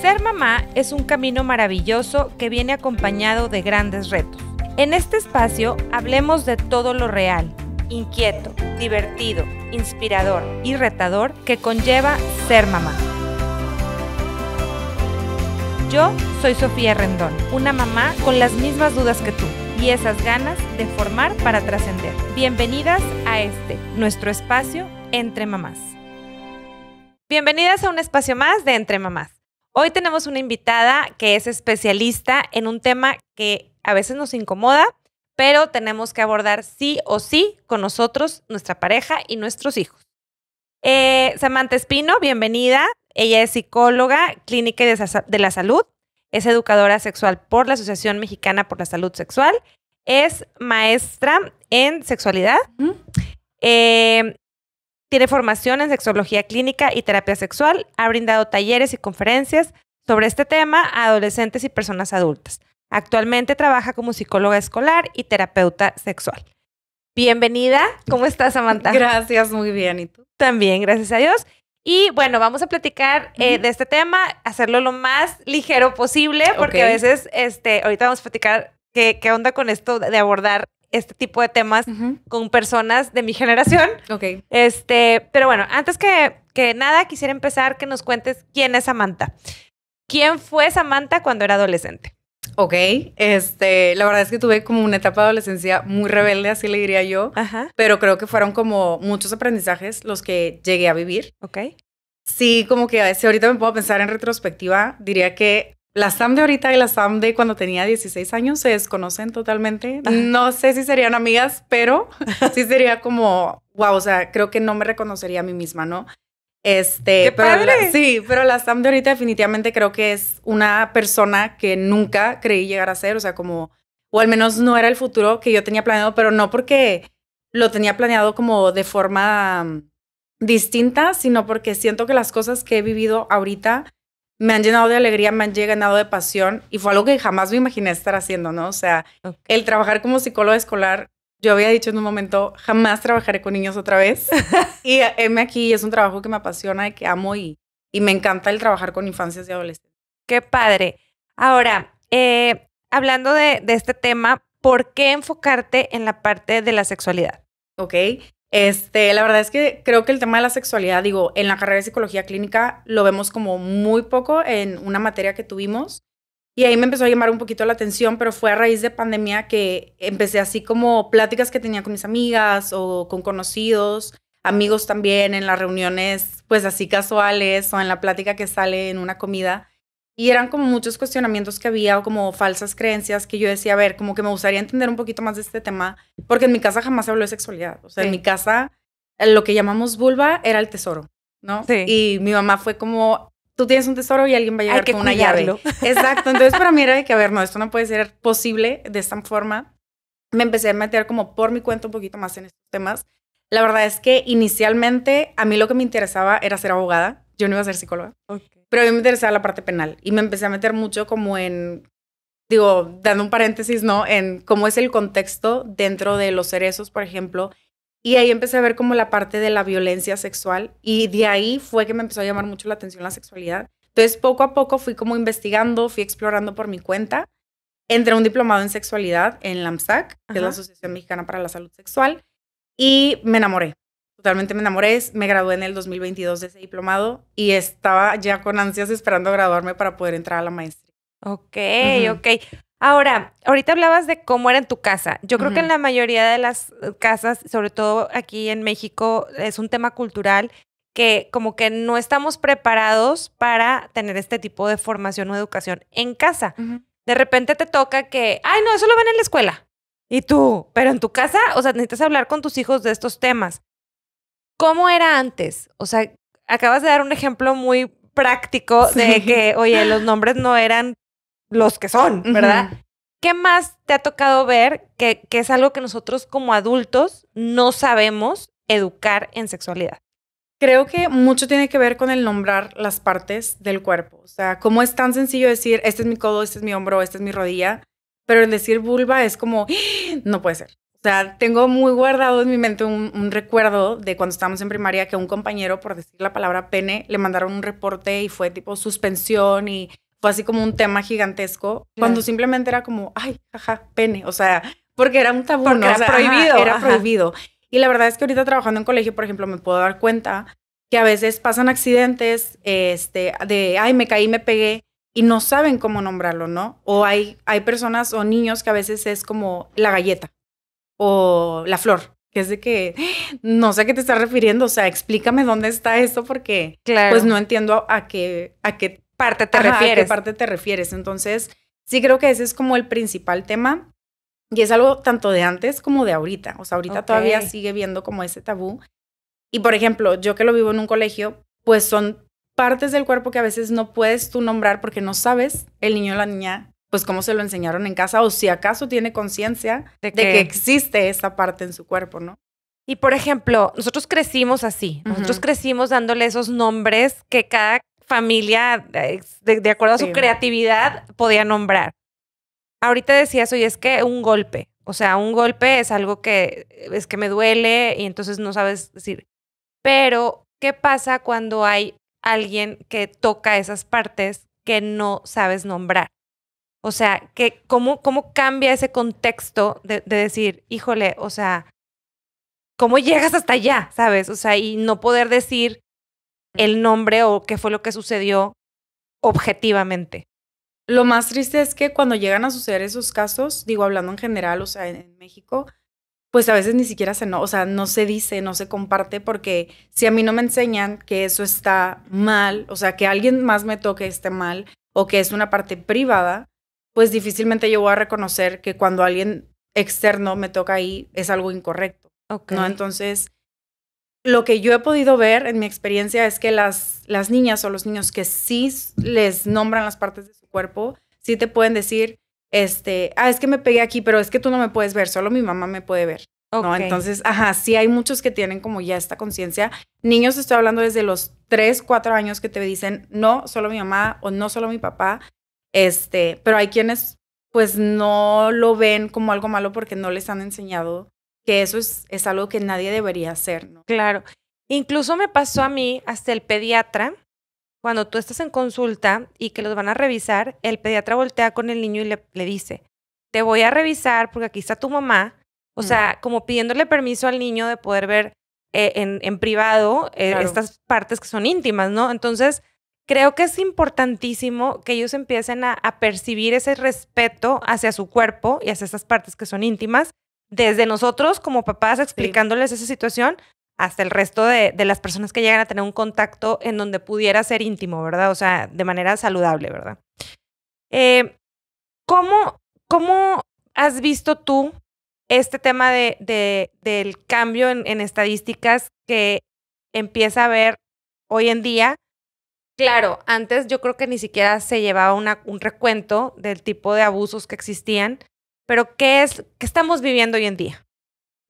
Ser mamá es un camino maravilloso que viene acompañado de grandes retos. En este espacio hablemos de todo lo real, inquieto, divertido, inspirador y retador que conlleva ser mamá. Yo soy Sofía Rendón, una mamá con las mismas dudas que tú y esas ganas de formar para trascender. Bienvenidas a nuestro espacio Entre Mamás. Bienvenidas a un espacio más de Entre Mamás. Hoy tenemos una invitada que es especialista en un tema que a veces nos incomoda, pero tenemos que abordar sí o sí con nosotros, nuestra pareja y nuestros hijos. Samantha Espino, bienvenida. Ella es psicóloga clínica de la salud, es educadora sexual por la Asociación Mexicana por la Salud Sexual, es maestra en sexualidad, tiene formación en sexología clínica y terapia sexual, ha brindado talleres y conferencias sobre este tema a adolescentes y personas adultas. Actualmente trabaja como psicóloga escolar y terapeuta sexual. Bienvenida. ¿Cómo estás, Samantha? Gracias, muy bien. ¿Y tú? También, gracias a Dios. Y bueno, vamos a platicar de este tema, hacerlo lo más ligero posible, porque a veces, ahorita vamos a platicar qué onda con esto de abordar este tipo de temas con personas de mi generación. Ok. Pero bueno, antes que nada, quisiera empezar que nos cuentes quién es Samantha. ¿Quién fue Samantha cuando era adolescente? Ok, la verdad es que tuve como una etapa de adolescencia muy rebelde, así le diría yo. Ajá. Pero creo que fueron como muchos aprendizajes los que llegué a vivir. Ok. Sí, como que si ahorita me puedo pensar en retrospectiva, diría que la Sam de ahorita y la Sam de cuando tenía 16 años se desconocen totalmente. Ajá. No sé si serían amigas, pero sí sería como, wow, o sea, creo que no me reconocería a mí misma, ¿no? ¡Qué padre! Sí, pero la Sam de ahorita definitivamente creo que es una persona que nunca creí llegar a ser, o sea, como, o al menos no era el futuro que yo tenía planeado, pero no porque lo tenía planeado como de forma distinta, sino porque siento que las cosas que he vivido ahorita me han llenado de alegría, me han llenado de pasión y fue algo que jamás me imaginé estar haciendo, ¿no? O sea, el trabajar como psicóloga escolar, yo había dicho en un momento, jamás trabajaré con niños otra vez. Y heme aquí, es un trabajo que me apasiona y que amo y me encanta el trabajar con infancias y adolescentes. ¡Qué padre! Ahora, hablando de este tema, ¿por qué enfocarte en la parte de la sexualidad? Ok. La verdad es que creo que el tema de la sexualidad, digo, en la carrera de psicología clínica lo vemos como muy poco en una materia que tuvimos. Y ahí me empezó a llamar un poquito la atención, pero fue a raíz de pandemia que empecé así como pláticas que tenía con mis amigas o con conocidos, amigos también, en las reuniones pues así casuales o en la plática que sale en una comida. Y eran como muchos cuestionamientos que había o como falsas creencias que yo decía, a ver, como que me gustaría entender un poquito más de este tema, porque en mi casa jamás se habló de sexualidad. O sea, en mi casa lo que llamamos vulva era el tesoro, ¿no? Sí. Y mi mamá fue como, tú tienes un tesoro y alguien va a llegar con una cuidarlo. llave. Exacto. Entonces para mí era de que, a ver, no, esto no puede ser posible de esta forma. Me empecé a meter como por mi cuenta un poquito más en estos temas. La verdad es que inicialmente a mí lo que me interesaba era ser abogada. Yo no iba a ser psicóloga. Okay. Pero a mí me interesaba la parte penal y me empecé a meter mucho como en, digo, dando un paréntesis, ¿no? En cómo es el contexto dentro de los cerezos, por ejemplo. Y ahí empecé a ver como la parte de la violencia sexual y de ahí fue que me empezó a llamar mucho la atención la sexualidad. Entonces, poco a poco fui como investigando, fui explorando por mi cuenta. Entré a un diplomado en sexualidad en la AMSAC, que es la Asociación Mexicana para la Salud Sexual, y me enamoré. Totalmente me enamoré, me gradué en el 2022 de ese diplomado y estaba ya con ansias esperando graduarme para poder entrar a la maestría. Ok. Ahora, ahorita hablabas de cómo era en tu casa. Yo creo que en la mayoría de las casas, sobre todo aquí en México, es un tema cultural que como que no estamos preparados para tener este tipo de formación o educación en casa. De repente te toca que, ay, no, eso lo ven en la escuela. Y tú, pero en tu casa, o sea, necesitas hablar con tus hijos de estos temas. ¿Cómo era antes? O sea, acabas de dar un ejemplo muy práctico de que, oye, los nombres no eran los que son, ¿verdad? ¿Qué más te ha tocado ver que es algo que nosotros como adultos no sabemos educar en sexualidad? Creo que mucho tiene que ver con el nombrar las partes del cuerpo. O sea, como es tan sencillo decir, este es mi codo, este es mi hombro, esta es mi rodilla, pero el decir vulva es como, no puede ser. sea, tengo muy guardado en mi mente un recuerdo de cuando estábamos en primaria que un compañero, por decir la palabra pene, le mandaron un reporte y fue tipo suspensión y fue así como un tema gigantesco, cuando simplemente era como, ay, jaja, pene, o sea, porque era un tabú, porque ¿no? era O sea, prohibido. Era prohibido. Y la verdad es que ahorita trabajando en colegio, por ejemplo, me puedo dar cuenta que a veces pasan accidentes, ay, me caí, me pegué, y no saben cómo nombrarlo, ¿no? O hay personas o niños que a veces es como la galleta o la flor, que es de que no sé a qué te estás refiriendo, o sea, explícame dónde está esto porque pues no entiendo a qué parte te refieres. A qué parte te refieres. Entonces, sí creo que ese es como el principal tema y es algo tanto de antes como de ahorita. O sea, ahorita todavía sigue viendo como ese tabú. Y por ejemplo, yo que lo vivo en un colegio, pues son partes del cuerpo que a veces no puedes tú nombrar porque no sabes el niño o la niña pues cómo se lo enseñaron en casa o si acaso tiene conciencia de que existe esa parte en su cuerpo, ¿no? Y por ejemplo, nosotros crecimos así, nosotros crecimos dándole esos nombres que cada familia, de acuerdo a su creatividad, podía nombrar. Ahorita decías, oye, es que un golpe, o sea, un golpe es algo que es que me duele y entonces no sabes decir. Pero, ¿qué pasa cuando hay alguien que toca esas partes que no sabes nombrar? O sea, ¿cómo cambia ese contexto de decir, híjole, o sea, ¿cómo llegas hasta allá, sabes? O sea, y no poder decir el nombre o qué fue lo que sucedió objetivamente. Lo más triste es que cuando llegan a suceder esos casos, digo, hablando en general, o sea, en México, pues a veces ni siquiera o sea, no se dice, no se comparte, porque si a mí no me enseñan que eso está mal, o sea, que alguien más me toque esté mal, o que es una parte privada, pues difícilmente yo voy a reconocer que cuando alguien externo me toca ahí es algo incorrecto, ¿no? Entonces, lo que yo he podido ver en mi experiencia es que las niñas o los niños que sí les nombran las partes de su cuerpo, sí te pueden decir, es que me pegué aquí, pero es que tú no me puedes ver, solo mi mamá me puede ver, ¿no? Entonces, sí hay muchos que tienen como ya esta conciencia. Niños, estoy hablando desde los 3, 4 años que te dicen, no, solo mi mamá o no solo mi papá, pero hay quienes pues no lo ven como algo malo porque no les han enseñado que eso es algo que nadie debería hacer, ¿no? Claro. Incluso me pasó a mí hasta el pediatra, cuando tú estás en consulta y que los van a revisar, el pediatra voltea con el niño y le dice, te voy a revisar porque aquí está tu mamá. O sea, como pidiéndole permiso al niño de poder ver en privado estas partes que son íntimas, ¿no? Entonces, creo que es importantísimo que ellos empiecen a percibir ese respeto hacia su cuerpo y hacia estas partes que son íntimas, desde nosotros como papás explicándoles esa situación hasta el resto de las personas que llegan a tener un contacto en donde pudiera ser íntimo, ¿verdad? O sea, de manera saludable, ¿verdad? ¿Cómo has visto tú este tema del cambio en estadísticas que empieza a haber hoy en día? Claro, antes yo creo que ni siquiera se llevaba un recuento del tipo de abusos que existían, pero ¿qué estamos viviendo hoy en día?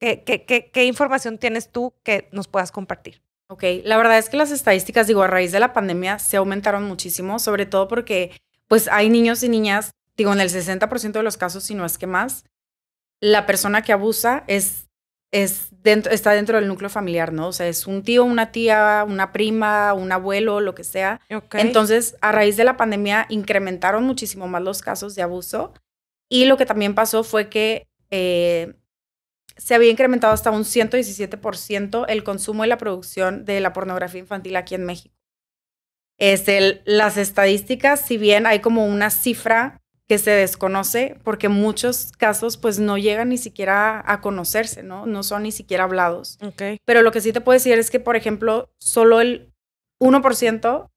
¿Qué información tienes tú que nos puedas compartir? Ok, la verdad es que las estadísticas, digo, a raíz de la pandemia se aumentaron muchísimo, sobre todo porque pues hay niños y niñas, digo, en el 60% de los casos, si no es que más, la persona que abusa está dentro del núcleo familiar, ¿no? O sea, es un tío, una tía, una prima, un abuelo, lo que sea. Entonces, a raíz de la pandemia incrementaron muchísimo más los casos de abuso y lo que también pasó fue que se había incrementado hasta un 117% el consumo y la producción de la pornografía infantil aquí en México. Las estadísticas, si bien hay como una cifra que se desconoce, porque muchos casos pues no llegan ni siquiera a conocerse, ¿no? No son ni siquiera hablados. Pero lo que sí te puedo decir es que, por ejemplo, solo el 1%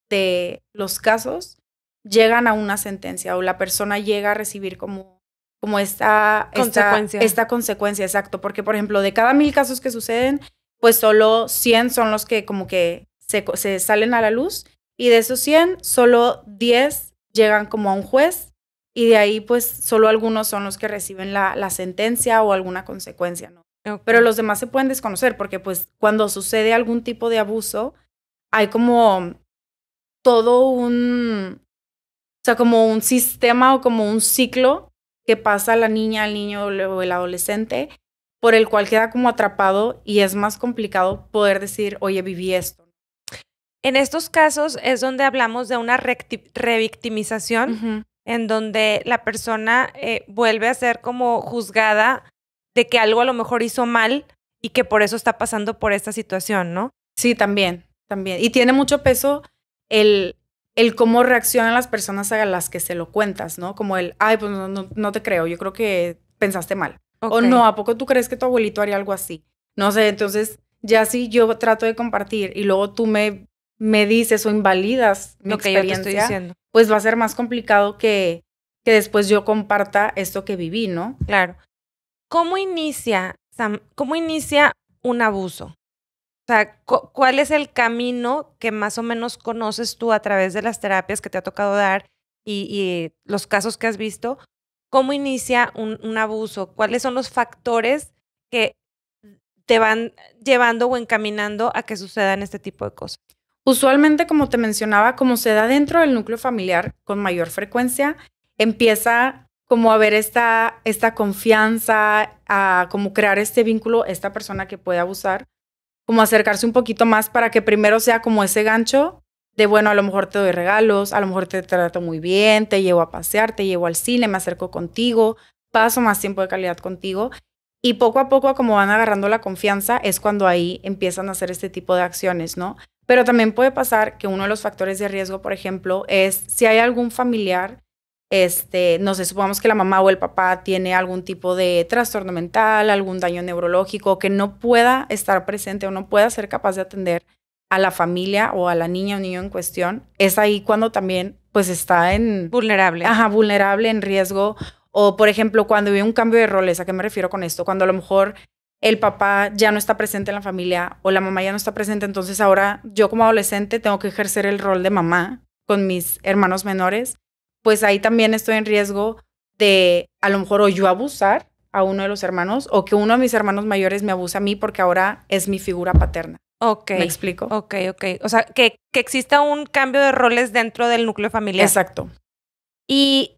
de los casos llegan a una sentencia o la persona llega a recibir como esta consecuencia, exacto. Porque, por ejemplo, de cada 1000 casos que suceden, pues solo 100 son los que como que se salen a la luz y de esos 100, solo 10 llegan como a un juez y de ahí pues solo algunos son los que reciben la sentencia o alguna consecuencia, ¿no? Pero los demás se pueden desconocer porque pues cuando sucede algún tipo de abuso hay como todo o sea, como un sistema o como un ciclo que pasa a la niña, al niño o el adolescente por el cual queda como atrapado y es más complicado poder decir, oye, viví esto. En estos casos es donde hablamos de una revictimización, en donde la persona vuelve a ser como juzgada de que algo a lo mejor hizo mal y que por eso está pasando por esta situación, ¿no? Sí, también. Y tiene mucho peso el cómo reaccionan las personas a las que se lo cuentas, ¿no? Como ay, pues no te creo, yo creo que pensaste mal. Okay. O no, ¿a poco tú crees que tu abuelito haría algo así? No sé, entonces ya si yo trato de compartir y luego tú me dices o invalidas mi experiencia, yo te estoy diciendo, pues va a ser más complicado que después yo comparta esto que viví, ¿no? Claro. ¿Cómo inicia, Sam, un abuso? O sea, ¿cuál es el camino que más o menos conoces tú a través de las terapias que te ha tocado dar y los casos que has visto? ¿Cómo inicia un abuso? ¿Cuáles son los factores que te van llevando o encaminando a que sucedan este tipo de cosas? Usualmente, como te mencionaba, como se da dentro del núcleo familiar con mayor frecuencia, empieza como a haber esta confianza, a como crear este vínculo, esta persona que puede abusar, como acercarse un poquito más para que primero sea como ese gancho de, bueno, a lo mejor te doy regalos, a lo mejor te trato muy bien, te llevo a pasear, te llevo al cine, me acerco contigo, paso más tiempo de calidad contigo. Y poco a poco, como van agarrando la confianza, es cuando ahí empiezan a hacer este tipo de acciones, ¿no? Pero también puede pasar que uno de los factores de riesgo, por ejemplo, es si hay algún familiar, no sé, supongamos que la mamá o el papá tiene algún tipo de trastorno mental, algún daño neurológico, que no pueda estar presente o no pueda ser capaz de atender a la familia o a la niña o niño en cuestión, es ahí cuando también pues está en... Vulnerable. Ajá, vulnerable, en riesgo. O, por ejemplo, cuando hay un cambio de roles, ¿a qué me refiero con esto? Cuando a lo mejor el papá ya no está presente en la familia o la mamá ya no está presente, entonces ahora yo como adolescente tengo que ejercer el rol de mamá con mis hermanos menores, pues ahí también estoy en riesgo de a lo mejor o yo abusar a uno de los hermanos o que uno de mis hermanos mayores me abuse a mí porque ahora es mi figura paterna. Ok. ¿Me explico? Ok. O sea, que exista un cambio de roles dentro del núcleo familiar. Exacto. Y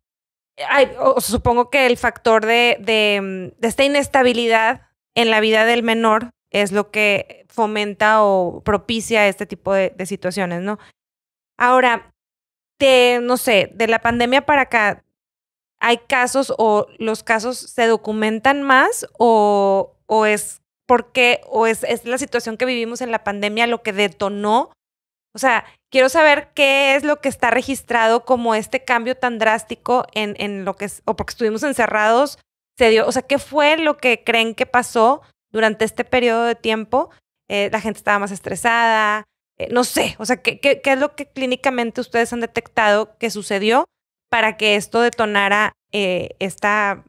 supongo que el factor de esta inestabilidad en la vida del menor es lo que fomenta o propicia este tipo de situaciones, ¿no? Ahora, no sé, de la pandemia para acá, ¿hay casos o los casos se documentan más o es porque o es la situación que vivimos en la pandemia lo que detonó? O sea, quiero saber qué es lo que está registrado como este cambio tan drástico en lo que es, o porque estuvimos encerrados, se dio, o sea, ¿qué fue lo que creen que pasó durante este periodo de tiempo? La gente estaba más estresada, no sé, o sea, ¿qué es lo que clínicamente ustedes han detectado que sucedió para que esto detonara esta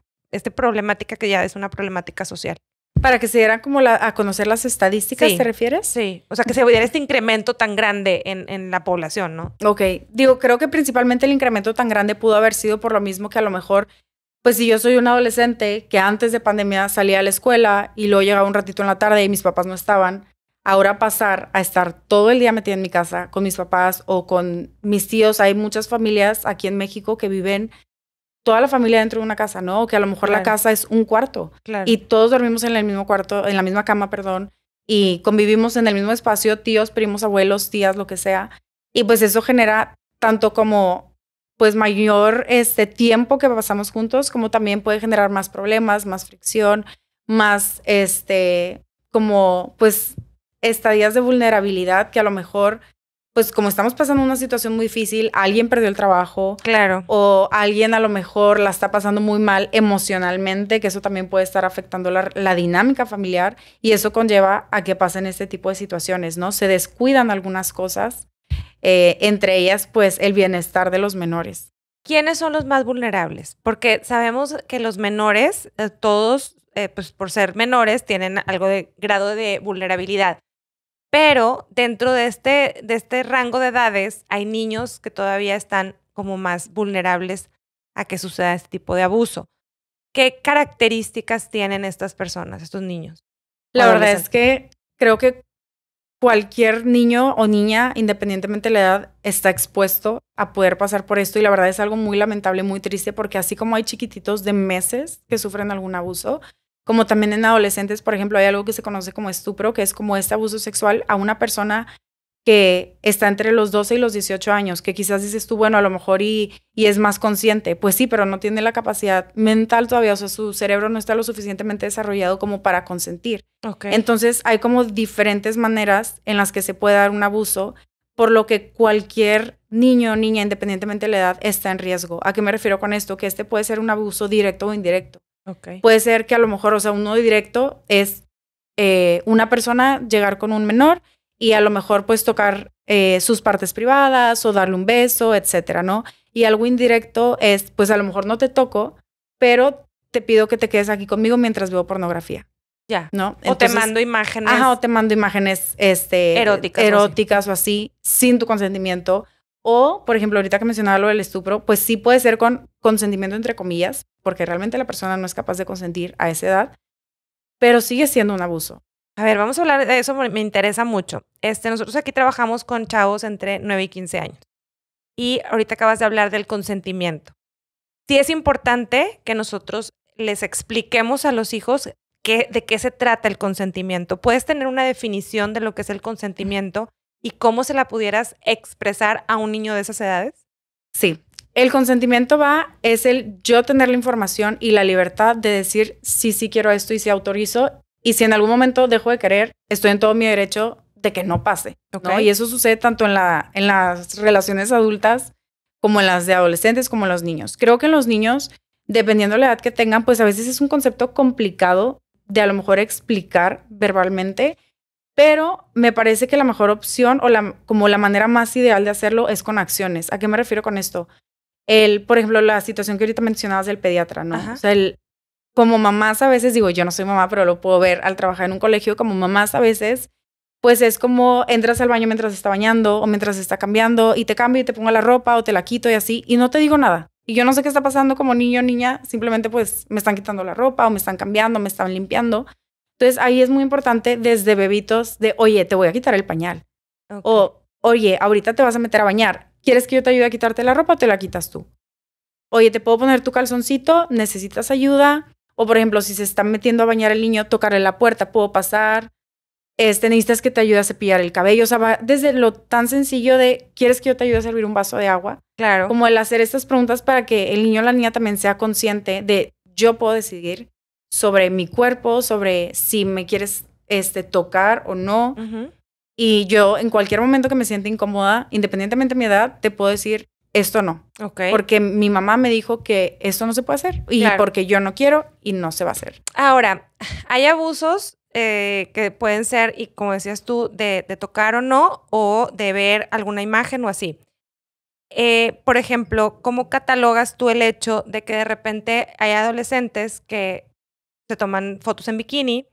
problemática que ya es una problemática social? Para que se dieran como a conocer las estadísticas, sí. ¿Te refieres? Sí, o sea, que se diera este incremento tan grande en la población, ¿no? Ok, digo, creo que principalmente el incremento tan grande pudo haber sido por lo mismo que a lo mejor, pues si yo soy un adolescente que antes de pandemia salía a la escuela y luego llegaba un ratito en la tarde y mis papás no estaban, ahora pasar a estar todo el día metida en mi casa con mis papás o con mis tíos. Hay muchas familias aquí en México que viven toda la familia dentro de una casa, ¿no? Que a lo mejor la casa es un cuarto. Claro. Y todos dormimos en el mismo cuarto, en la misma cama, perdón, y convivimos en el mismo espacio, tíos, primos, abuelos, tías, lo que sea. Y pues eso genera tanto como pues mayor tiempo que pasamos juntos, como también puede generar más problemas, más fricción, más como pues estadías de vulnerabilidad que a lo mejor pues como estamos pasando una situación muy difícil, alguien perdió el trabajo. Claro. O alguien a lo mejor la está pasando muy mal emocionalmente, que eso también puede estar afectando la dinámica familiar y eso conlleva a que pasen este tipo de situaciones, ¿no? Se descuidan algunas cosas, entre ellas pues el bienestar de los menores. ¿Quiénes son los más vulnerables? Porque sabemos que los menores, todos, pues por ser menores, tienen algo de grado de vulnerabilidad. Pero dentro de este rango de edades hay niños que todavía están como más vulnerables a que suceda este tipo de abuso. ¿Qué características tienen estas personas, estos niños? La verdad es que creo que cualquier niño o niña, independientemente de la edad, está expuesto a poder pasar por esto y la verdad es algo muy lamentable, muy triste porque así como hay chiquititos de meses que sufren algún abuso, como también en adolescentes, por ejemplo, hay algo que se conoce como estupro, que es como este abuso sexual a una persona que está entre los 12 y los 18 años, que quizás dices tú, bueno, a lo mejor y es más consciente. Pues sí, pero no tiene la capacidad mental todavía, o sea, su cerebro no está lo suficientemente desarrollado como para consentir. Okay. Entonces, hay como diferentes maneras en las que se puede dar un abuso, por lo que cualquier niño o niña, independientemente de la edad, está en riesgo. ¿A qué me refiero con esto? Que este puede ser un abuso directo o indirecto. Okay. Puede ser que a lo mejor, o sea, uno directo es una persona llegar con un menor y a lo mejor pues tocar sus partes privadas o darle un beso, etcétera, ¿no? Y algo indirecto es, pues a lo mejor no te toco, pero te pido que te quedes aquí conmigo mientras veo pornografía. Ya. ¿No? Entonces, o te mando imágenes. Ajá, o te mando imágenes eróticas o así, sin tu consentimiento. O, por ejemplo, ahorita que mencionaba lo del estupro, pues sí puede ser con consentimiento entre comillas, porque realmente la persona no es capaz de consentir a esa edad, pero sigue siendo un abuso. A ver, vamos a hablar de eso, me interesa mucho. Nosotros aquí trabajamos con chavos entre 9 y 15 años. Y ahorita acabas de hablar del consentimiento. Sí es importante que nosotros les expliquemos a los hijos de qué se trata el consentimiento. ¿Puedes tener una definición de lo que es el consentimiento y cómo se la pudieras expresar a un niño de esas edades? Sí. El consentimiento es el yo tener la información y la libertad de decir sí quiero esto y sí autorizo. Y si en algún momento dejo de querer, estoy en todo mi derecho de que no pase. Okay. ¿No? Y eso sucede tanto en las relaciones adultas como en las de adolescentes, como en los niños. Creo que en los niños, dependiendo de la edad que tengan, pues a veces es un concepto complicado de a lo mejor explicar verbalmente, pero me parece que la mejor opción o como la manera más ideal de hacerlo es con acciones. ¿A qué me refiero con esto? Por ejemplo, la situación que ahorita mencionabas del pediatra, ¿no? Ajá. O sea, como mamás a veces, digo, yo no soy mamá, pero lo puedo ver al trabajar en un colegio, como mamás a veces, pues es como entras al baño mientras está bañando o mientras está cambiando y te cambio y te pongo la ropa o te la quito y así, y no te digo nada. Y yo no sé qué está pasando como niño o niña, simplemente pues me están quitando la ropa o me están cambiando, me están limpiando. Entonces ahí es muy importante desde bebitos de, oye, te voy a quitar el pañal. Okay. O, oye, ahorita te vas a meter a bañar. ¿Quieres que yo te ayude a quitarte la ropa o te la quitas tú? Oye, ¿te puedo poner tu calzoncito? ¿Necesitas ayuda? O, por ejemplo, si se está metiendo a bañar el niño, tocarle la puerta, ¿puedo pasar? Necesitas que te ayude a cepillar el cabello. O sea, va desde lo tan sencillo de, ¿quieres que yo te ayude a servir un vaso de agua? Claro. Como el hacer estas preguntas para que el niño o la niña también sea consciente de, yo puedo decidir sobre mi cuerpo, sobre si me quieres tocar o no. Uh-huh. Y yo, en cualquier momento que me sienta incómoda, independientemente de mi edad, te puedo decir, esto no. Okay. Porque mi mamá me dijo que esto no se puede hacer y claro, porque yo no quiero y no se va a hacer. Ahora, hay abusos que pueden ser, y como decías tú, de tocar o no, o de ver alguna imagen o así. Por ejemplo, ¿cómo catalogas tú el hecho de que de repente hay adolescentes que se toman fotos en bikini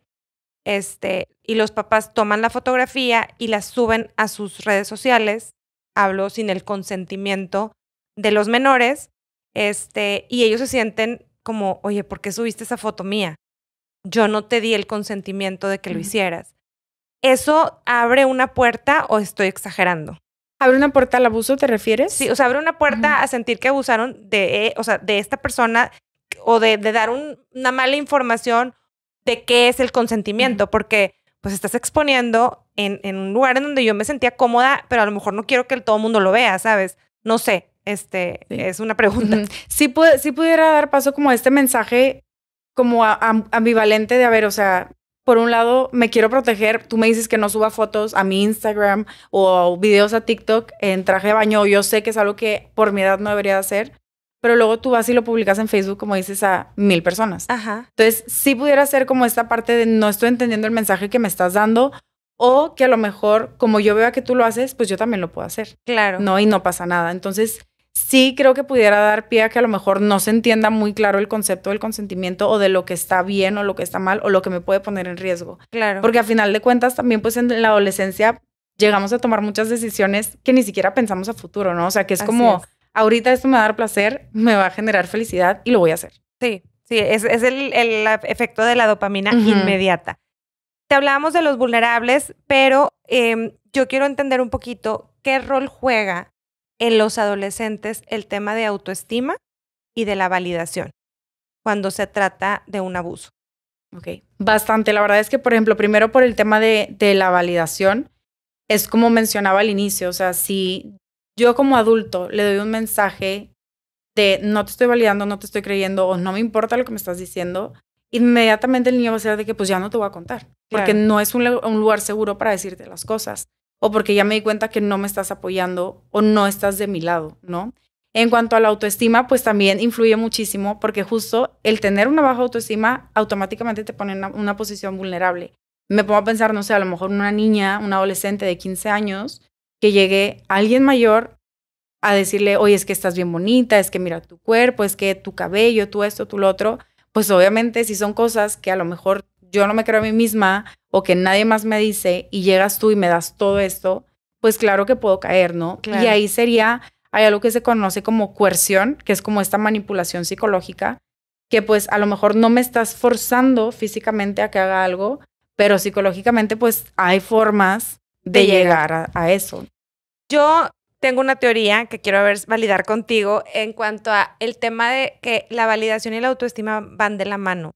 y los papás toman la fotografía y la suben a sus redes sociales? Hablo sin el consentimiento de los menores, y ellos se sienten como, oye, ¿por qué subiste esa foto mía? Yo no te di el consentimiento de que lo hicieras. ¿Eso abre una puerta o estoy exagerando? ¿Abre una puerta al abuso, te refieres? Sí, o sea, abre una puerta a sentir que abusaron de esta persona o de dar una mala información de qué es el consentimiento, porque pues estás exponiendo en un lugar en donde yo me sentía cómoda, pero a lo mejor no quiero que todo el mundo lo vea, ¿sabes? No sé, sí. Es una pregunta. Sí pudiera dar paso como a este mensaje como ambivalente de, a ver, o sea, por un lado me quiero proteger, tú me dices que no suba fotos a mi Instagram o videos a TikTok en traje de baño, yo sé que es algo que por mi edad no debería hacer, pero luego tú vas y lo publicas en Facebook, como dices, a 1000 personas. Ajá. Entonces, sí pudiera ser como esta parte de no estoy entendiendo el mensaje que me estás dando, o que a lo mejor, como yo veo que tú lo haces, pues yo también lo puedo hacer. Claro. No, y no pasa nada. Entonces, sí creo que pudiera dar pie a que a lo mejor no se entienda muy claro el concepto del consentimiento o de lo que está bien o lo que está mal o lo que me puede poner en riesgo. Claro. Porque a final de cuentas también pues en la adolescencia llegamos a tomar muchas decisiones que ni siquiera pensamos a futuro, ¿no? O sea, que es como, ahorita esto me va a dar placer, me va a generar felicidad y lo voy a hacer. Sí, es el efecto de la dopamina inmediata. Te hablábamos de los vulnerables, pero yo quiero entender un poquito qué rol juega en los adolescentes el tema de autoestima y de la validación cuando se trata de un abuso. Ok, bastante. La verdad es que, por ejemplo, primero por el tema de la validación, es como mencionaba al inicio, o sea, si yo como adulto le doy un mensaje de no te estoy validando, no te estoy creyendo o no me importa lo que me estás diciendo, inmediatamente el niño va a ser de que pues ya no te voy a contar, porque Claro. no es un lugar seguro para decirte las cosas o porque ya me di cuenta que no me estás apoyando o no estás de mi lado, ¿no? En cuanto a la autoestima, pues también influye muchísimo porque justo el tener una baja autoestima automáticamente te pone en una posición vulnerable. Me pongo a pensar, no sé, a lo mejor una niña, una adolescente de 15 años, que llegue alguien mayor a decirle, oye, es que estás bien bonita, es que mira tu cuerpo, es que tu cabello, tú esto, tú lo otro, pues obviamente si son cosas que a lo mejor yo no me creo a mí misma o que nadie más me dice y llegas tú y me das todo esto, pues claro que puedo caer, ¿no? Claro. Y ahí sería, hay algo que se conoce como coerción, que es como esta manipulación psicológica, que pues a lo mejor no me estás forzando físicamente a que haga algo, pero psicológicamente pues hay formas de llegar a eso. Yo tengo una teoría que quiero ver validar contigo en cuanto a el tema de que la validación y la autoestima van de la mano.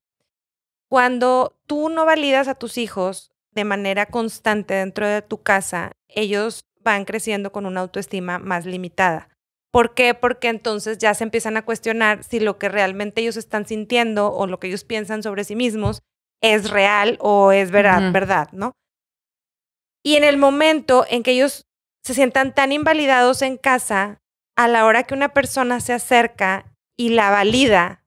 Cuando tú no validas a tus hijos de manera constante dentro de tu casa, ellos van creciendo con una autoestima más limitada. ¿Por qué? Porque entonces ya se empiezan a cuestionar si lo que realmente ellos están sintiendo o lo que ellos piensan sobre sí mismos es real o es verdad, ¿no? Y en el momento en que ellos se sientan tan invalidados en casa, a la hora que una persona se acerca y la valida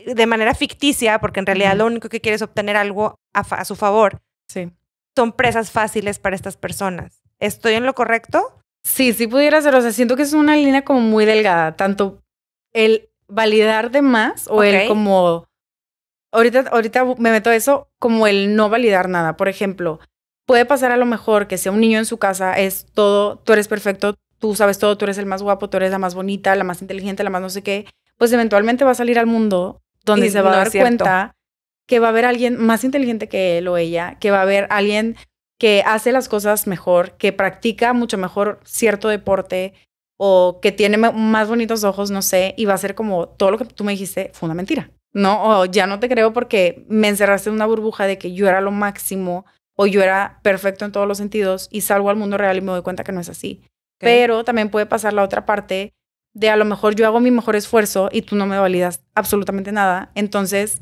de manera ficticia, porque en realidad lo único que quiere es obtener algo a su favor, Sí. son presas fáciles para estas personas. ¿Estoy en lo correcto? Sí, sí pudiera ser. O sea, siento que es una línea como muy delgada. Tanto el validar de más o el como... Ahorita me meto a eso como el no validar nada. Por ejemplo, puede pasar a lo mejor que sea un niño en su casa, es todo, tú eres perfecto, tú sabes todo, tú eres el más guapo, tú eres la más bonita, la más inteligente, la más no sé qué. Pues eventualmente va a salir al mundo donde Y se va a no dar es cierto. cuenta que va a haber alguien más inteligente que él o ella, que va a haber alguien que hace las cosas mejor, que practica mucho mejor cierto deporte o que tiene más bonitos ojos, no sé, y va a ser como todo lo que tú me dijiste fue una mentira, ¿no? O ya no te creo porque me encerraste en una burbuja de que yo era lo máximo o yo era perfecto en todos los sentidos y salgo al mundo real y me doy cuenta que no es así. Pero también puede pasar la otra parte de a lo mejor yo hago mi mejor esfuerzo y tú no me validas absolutamente nada. Entonces,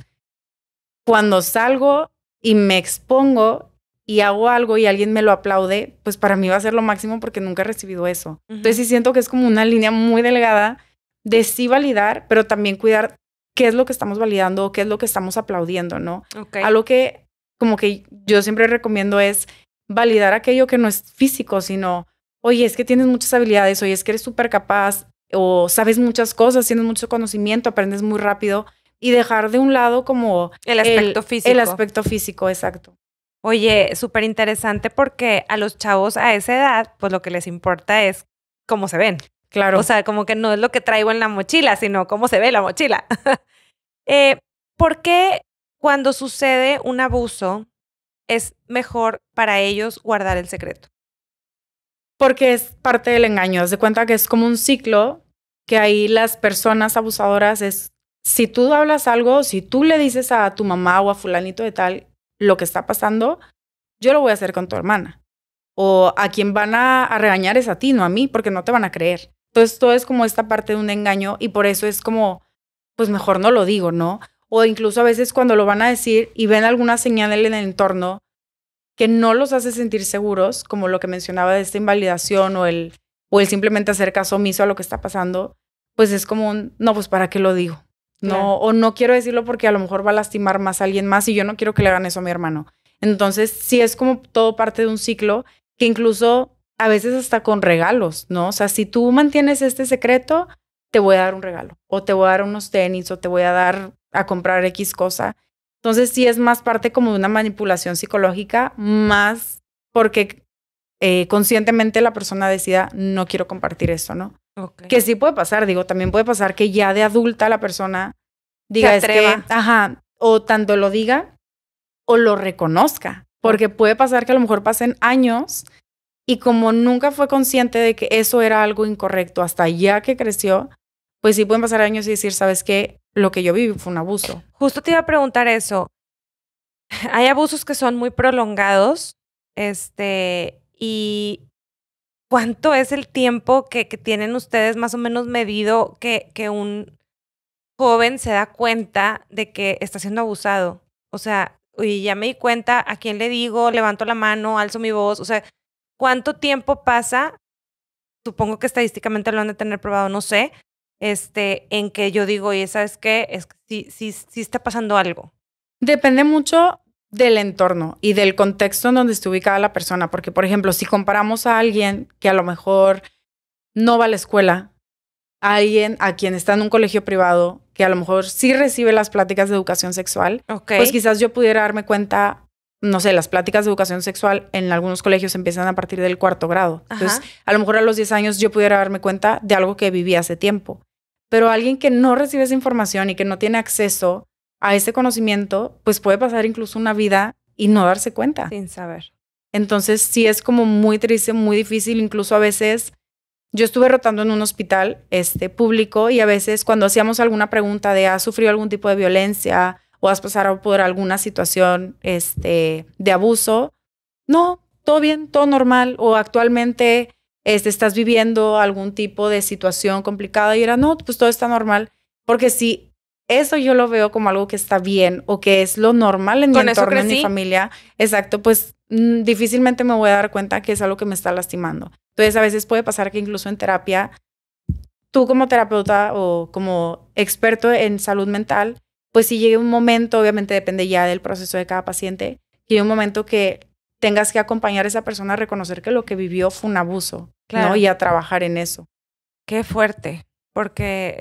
cuando salgo y me expongo y hago algo y alguien me lo aplaude, pues para mí va a ser lo máximo porque nunca he recibido eso. Entonces sí siento que es como una línea muy delgada de sí validar, pero también cuidar qué es lo que estamos validando o qué es lo que estamos aplaudiendo, ¿no? Algo que como que yo siempre recomiendo es validar aquello que no es físico, sino, oye, es que tienes muchas habilidades, oye, es que eres súper capaz o sabes muchas cosas, tienes mucho conocimiento, aprendes muy rápido. Y dejar de un lado como el aspecto físico. El aspecto físico, exacto. Oye, súper interesante porque a los chavos a esa edad, pues lo que les importa es cómo se ven. Claro. O sea, como que no es lo que traigo en la mochila, sino cómo se ve la mochila. ¿Por qué cuando sucede un abuso es mejor para ellos guardar el secreto? Porque es parte del engaño. Haz de cuenta que es como un ciclo que ahí las personas abusadoras es, si tú hablas algo, si tú le dices a tu mamá o a fulanito de tal lo que está pasando, yo lo voy a hacer con tu hermana. O a quien van a regañar es a ti, no a mí, porque no te van a creer. Entonces todo es como esta parte de un engaño y por eso es como, pues mejor no lo digo, ¿no? O incluso a veces cuando lo van a decir y ven alguna señal en el entorno que no los hace sentir seguros, como lo que mencionaba de esta invalidación o el simplemente hacer caso omiso a lo que está pasando, pues es como un, no, pues ¿para qué lo digo? No, claro. O no quiero decirlo porque a lo mejor va a lastimar más a alguien más y yo no quiero que le hagan eso a mi hermano. Entonces, sí es como todo parte de un ciclo que incluso a veces hasta con regalos, ¿no? O sea, si tú mantienes este secreto, te voy a dar un regalo o te voy a dar unos tenis o te voy a dar a comprar X cosa. Entonces sí es más parte como de una manipulación psicológica, más porque conscientemente la persona decida no quiero compartir esto, ¿no? Okay. Que sí puede pasar, digo, también puede pasar que ya de adulta la persona diga es que, ajá, o tanto lo diga o lo reconozca, porque puede pasar que a lo mejor pasen años y como nunca fue consciente de que eso era algo incorrecto hasta ya que creció, pues sí pueden pasar años y decir, ¿sabes qué? Lo que yo viví fue un abuso. Justo te iba a preguntar eso. hay abusos que son muy prolongados, y ¿cuánto es el tiempo que tienen ustedes más o menos medido que un joven se da cuenta de que está siendo abusado? O sea, oye, ya me di cuenta, ¿a quién le digo? Levanto la mano, alzo mi voz. O sea, ¿cuánto tiempo pasa? Supongo que estadísticamente lo han de tener probado, no sé, en que yo digo, oye, ¿sabes qué? Es que sí está pasando algo. Depende mucho del entorno y del contexto en donde esté ubicada la persona, porque, por ejemplo, si comparamos a alguien que a lo mejor no va a la escuela, a alguien a quien está en un colegio privado, que a lo mejor sí recibe las pláticas de educación sexual, pues quizás yo pudiera darme cuenta, no sé, las pláticas de educación sexual en algunos colegios empiezan a partir del 4º grado. Entonces, a lo mejor a los 10 años yo pudiera darme cuenta de algo que viví hace tiempo. Pero alguien que no recibe esa información y que no tiene acceso a ese conocimiento, pues puede pasar incluso una vida y no darse cuenta. Sin saber. Entonces, sí es como muy triste, muy difícil. Incluso a veces, yo estuve rotando en un hospital público y a veces cuando hacíamos alguna pregunta de ¿has sufrido algún tipo de violencia o has pasado por alguna situación de abuso? No, todo bien, todo normal. O actualmente estás viviendo algún tipo de situación complicada y era, no, pues todo está normal. Porque si eso yo lo veo como algo que está bien o que es lo normal en mi entorno, en mi familia, exacto, pues difícilmente me voy a dar cuenta que es algo que me está lastimando. Entonces, a veces puede pasar que incluso en terapia, tú como terapeuta o como experto en salud mental, pues si llega un momento, obviamente depende ya del proceso de cada paciente, que llega un momento que tengas que acompañar a esa persona a reconocer que lo que vivió fue un abuso, claro, ¿no? Y a trabajar en eso. Qué fuerte, porque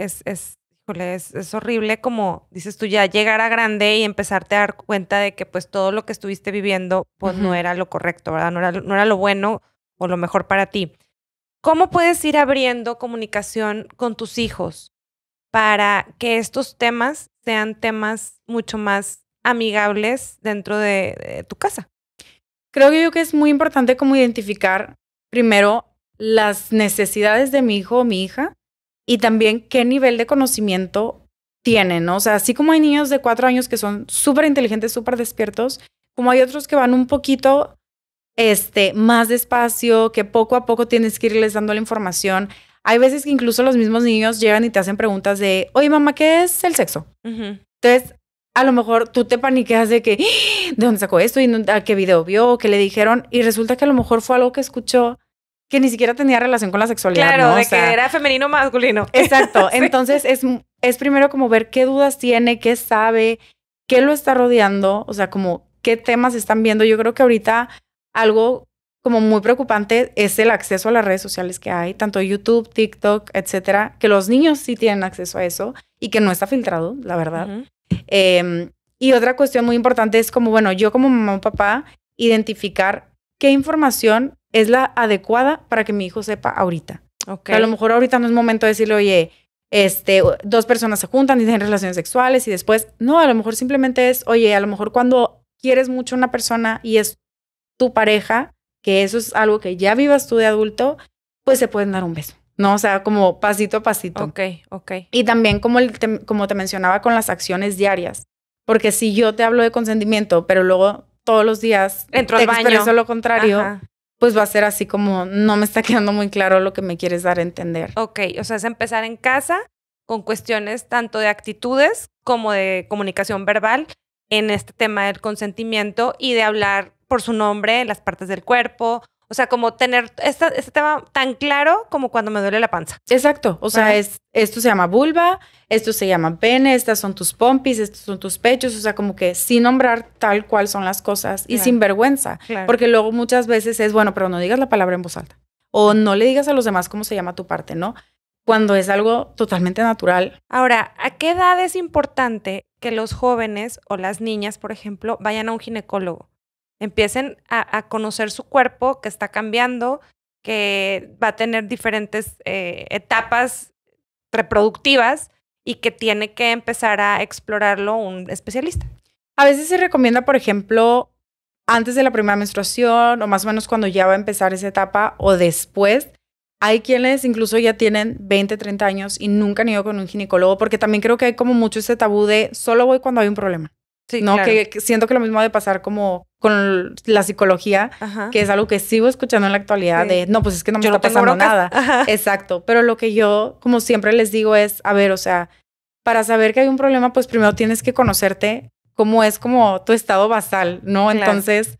híjole, es horrible como, dices tú, ya llegar a grande y empezarte a dar cuenta de que pues todo lo que estuviste viviendo pues no era lo correcto, ¿verdad? No era lo bueno o lo mejor para ti. ¿Cómo puedes ir abriendo comunicación con tus hijos para que estos temas sean temas mucho más amigables dentro de tu casa? Creo que es muy importante como identificar primero las necesidades de mi hijo o mi hija y también qué nivel de conocimiento tienen, ¿no? O sea, así como hay niños de 4 años que son súper inteligentes, súper despiertos, como hay otros que van un poquito más despacio, que poco a poco tienes que irles dando la información. Hay veces que incluso los mismos niños llegan y te hacen preguntas de, oye, mamá, ¿qué es el sexo? Entonces, a lo mejor tú te paniqueas de que, ¿de dónde sacó esto? ¿Y a qué video vio? ¿Qué le dijeron? Y resulta que a lo mejor fue algo que escuchó que ni siquiera tenía relación con la sexualidad, claro, ¿no? De que era femenino o masculino. Exacto. Sí. Entonces, es primero como ver qué dudas tiene, qué sabe, qué lo está rodeando, o sea, como qué temas están viendo. Yo creo que ahorita algo como muy preocupante es el acceso a las redes sociales que hay, tanto YouTube, TikTok, etcétera, que los niños sí tienen acceso a eso y que no está filtrado, la verdad. Y otra cuestión muy importante es como, bueno, yo como mamá o papá, identificar qué información es la adecuada para que mi hijo sepa ahorita. Okay. A lo mejor ahorita no es momento de decirle, oye, 2 personas se juntan y tienen relaciones sexuales y después, no, a lo mejor simplemente es, oye, a lo mejor cuando quieres mucho a una persona y es tu pareja, que eso es algo que ya vivas tú de adulto, pues se pueden dar un beso, ¿no? O sea, como pasito a pasito. Ok. Y también como te mencionaba con las acciones diarias, porque si yo te hablo de consentimiento, pero luego todos los días entro al baño, expreso lo contrario, pues va a ser así como no me está quedando muy claro lo que me quieres dar a entender. Ok, o sea, es empezar en casa con cuestiones tanto de actitudes como de comunicación verbal en este tema del consentimiento y de hablar por su nombre, las partes del cuerpo, o sea, como tener este tema tan claro como cuando me duele la panza. Exacto, o sea, esto se llama vulva, esto se llama pene, estas son tus pompis, estos son tus pechos, o sea, como que sin nombrar tal cual son las cosas y sin vergüenza, porque luego muchas veces es, bueno, pero no digas la palabra en voz alta o no le digas a los demás cómo se llama tu parte, ¿no? Cuando es algo totalmente natural. Ahora, ¿a qué edad es importante que los jóvenes o las niñas, por ejemplo, vayan a un ginecólogo? Empiecen a conocer su cuerpo que está cambiando, que va a tener diferentes etapas reproductivas y que tiene que empezar a explorarlo un especialista. A veces se recomienda, por ejemplo, antes de la primera menstruación o más o menos cuando ya va a empezar esa etapa o después. Hay quienes incluso ya tienen 20, 30 años y nunca han ido con un ginecólogo porque también creo que hay como mucho ese tabú de solo voy cuando hay un problema. Sí, ¿no? claro. Que siento que lo mismo ha de pasar como con la psicología, Ajá. que es algo que sigo escuchando en la actualidad Sí. de, no, pues es que no me Yo no está tengo pasando broncas. nada. Ajá. Exacto. Pero lo que yo, como siempre les digo es, a ver, o sea, para saber que hay un problema, pues primero tienes que conocerte cómo es como tu estado basal, ¿no? Claro. Entonces,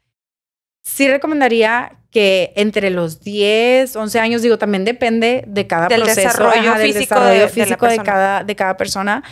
sí recomendaría que entre los 10, 11 años, digo, también depende de cada Del proceso, desarrollo del físico desarrollo de la físico persona. de cada persona,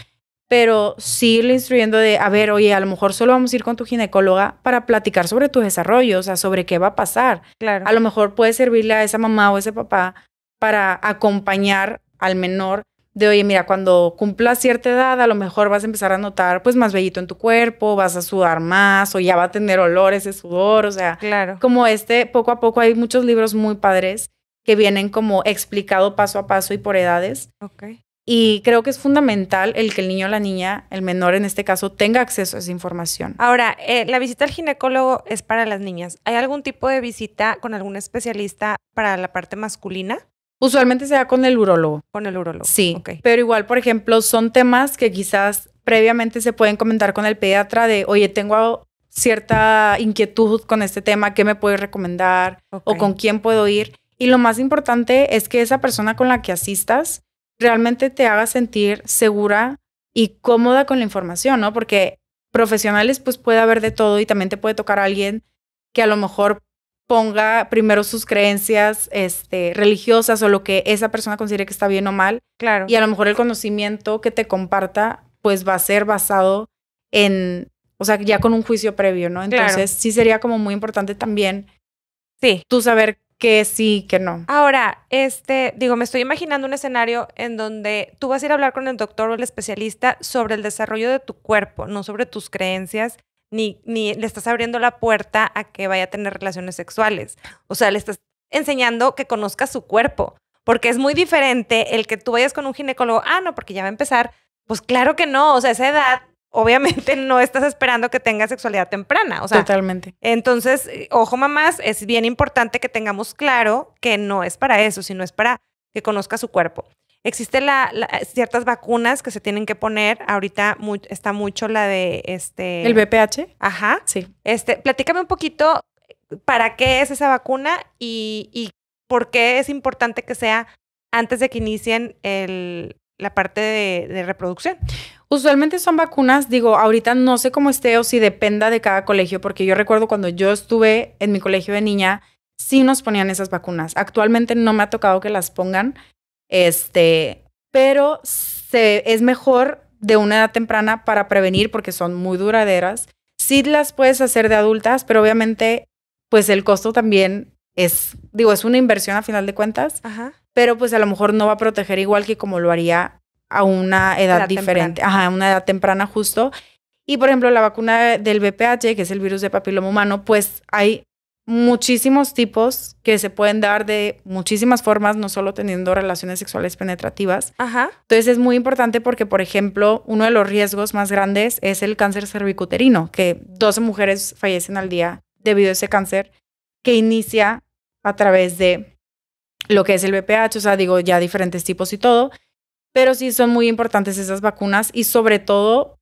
pero sí irle instruyendo de, a ver, oye, a lo mejor solo vamos a ir con tu ginecóloga para platicar sobre tu desarrollo, o sea, sobre qué va a pasar. Claro. A lo mejor puede servirle a esa mamá o ese papá para acompañar al menor de, oye, mira, cuando cumplas cierta edad, a lo mejor vas a empezar a notar, pues, más vellito en tu cuerpo, vas a sudar más, o ya va a tener olores de sudor, o sea, Claro. como poco a poco hay muchos libros muy padres que vienen como explicado paso a paso y por edades. Ok. Y creo que es fundamental el que el niño o la niña, el menor en este caso, tenga acceso a esa información. Ahora, la visita al ginecólogo es para las niñas. ¿Hay algún tipo de visita con algún especialista para la parte masculina? Usualmente se da con el urólogo. Con el urólogo. Sí, Ok. pero igual, por ejemplo, son temas que quizás previamente se pueden comentar con el pediatra de, oye, tengo cierta inquietud con este tema, ¿qué me puedes recomendar? Ok. O con quién puedo ir. Y lo más importante es que esa persona con la que asistas realmente te haga sentir segura y cómoda con la información, ¿no? Porque profesionales pues puede haber de todo y también te puede tocar a alguien que a lo mejor ponga primero sus creencias religiosas o lo que esa persona considere que está bien o mal. Claro. Y a lo mejor el conocimiento que te comparta pues va a ser basado en, o sea, ya con un juicio previo, ¿no? Entonces Claro. sí sería como muy importante también Sí. tú saber que sí, que no. Ahora, digo, me estoy imaginando un escenario en donde tú vas a ir a hablar con el doctor o el especialista sobre el desarrollo de tu cuerpo, no sobre tus creencias, ni le estás abriendo la puerta a que vaya a tener relaciones sexuales. O sea, le estás enseñando que conozca su cuerpo, porque es muy diferente el que tú vayas con un ginecólogo, no, porque ya va a empezar. Pues claro que no, o sea, esa edad, obviamente no estás esperando que tenga sexualidad temprana, o sea. Totalmente. Entonces, ojo mamás, es bien importante que tengamos claro que no es para eso, sino es para que conozca su cuerpo. Existen ciertas vacunas que se tienen que poner. Ahorita está mucho la de ¿El BPH? Ajá. Sí. Platícame un poquito para qué es esa vacuna y por qué es importante que sea antes de que inicien la parte de reproducción. Usualmente son vacunas, digo, ahorita no sé cómo esté o si dependa de cada colegio, porque yo recuerdo cuando yo estuve en mi colegio de niña, sí nos ponían esas vacunas. Actualmente no me ha tocado que las pongan, pero es mejor de una edad temprana para prevenir porque son muy duraderas. Sí las puedes hacer de adultas, pero obviamente, pues el costo también es una inversión a final de cuentas. Ajá. Pero pues a lo mejor no va a proteger igual que como lo haría a una edad diferente. Temprana. Ajá, a una edad temprana justo. Y por ejemplo, la vacuna del VPH, que es el virus de papiloma humano, pues hay muchísimos tipos que se pueden dar de muchísimas formas, no solo teniendo relaciones sexuales penetrativas. Ajá. Entonces es muy importante porque, por ejemplo, uno de los riesgos más grandes es el cáncer cervicuterino, que 12 mujeres fallecen al día debido a ese cáncer que inicia a través de lo que es el VPH, o sea, digo, ya diferentes tipos y todo, pero sí son muy importantes esas vacunas y sobre todo,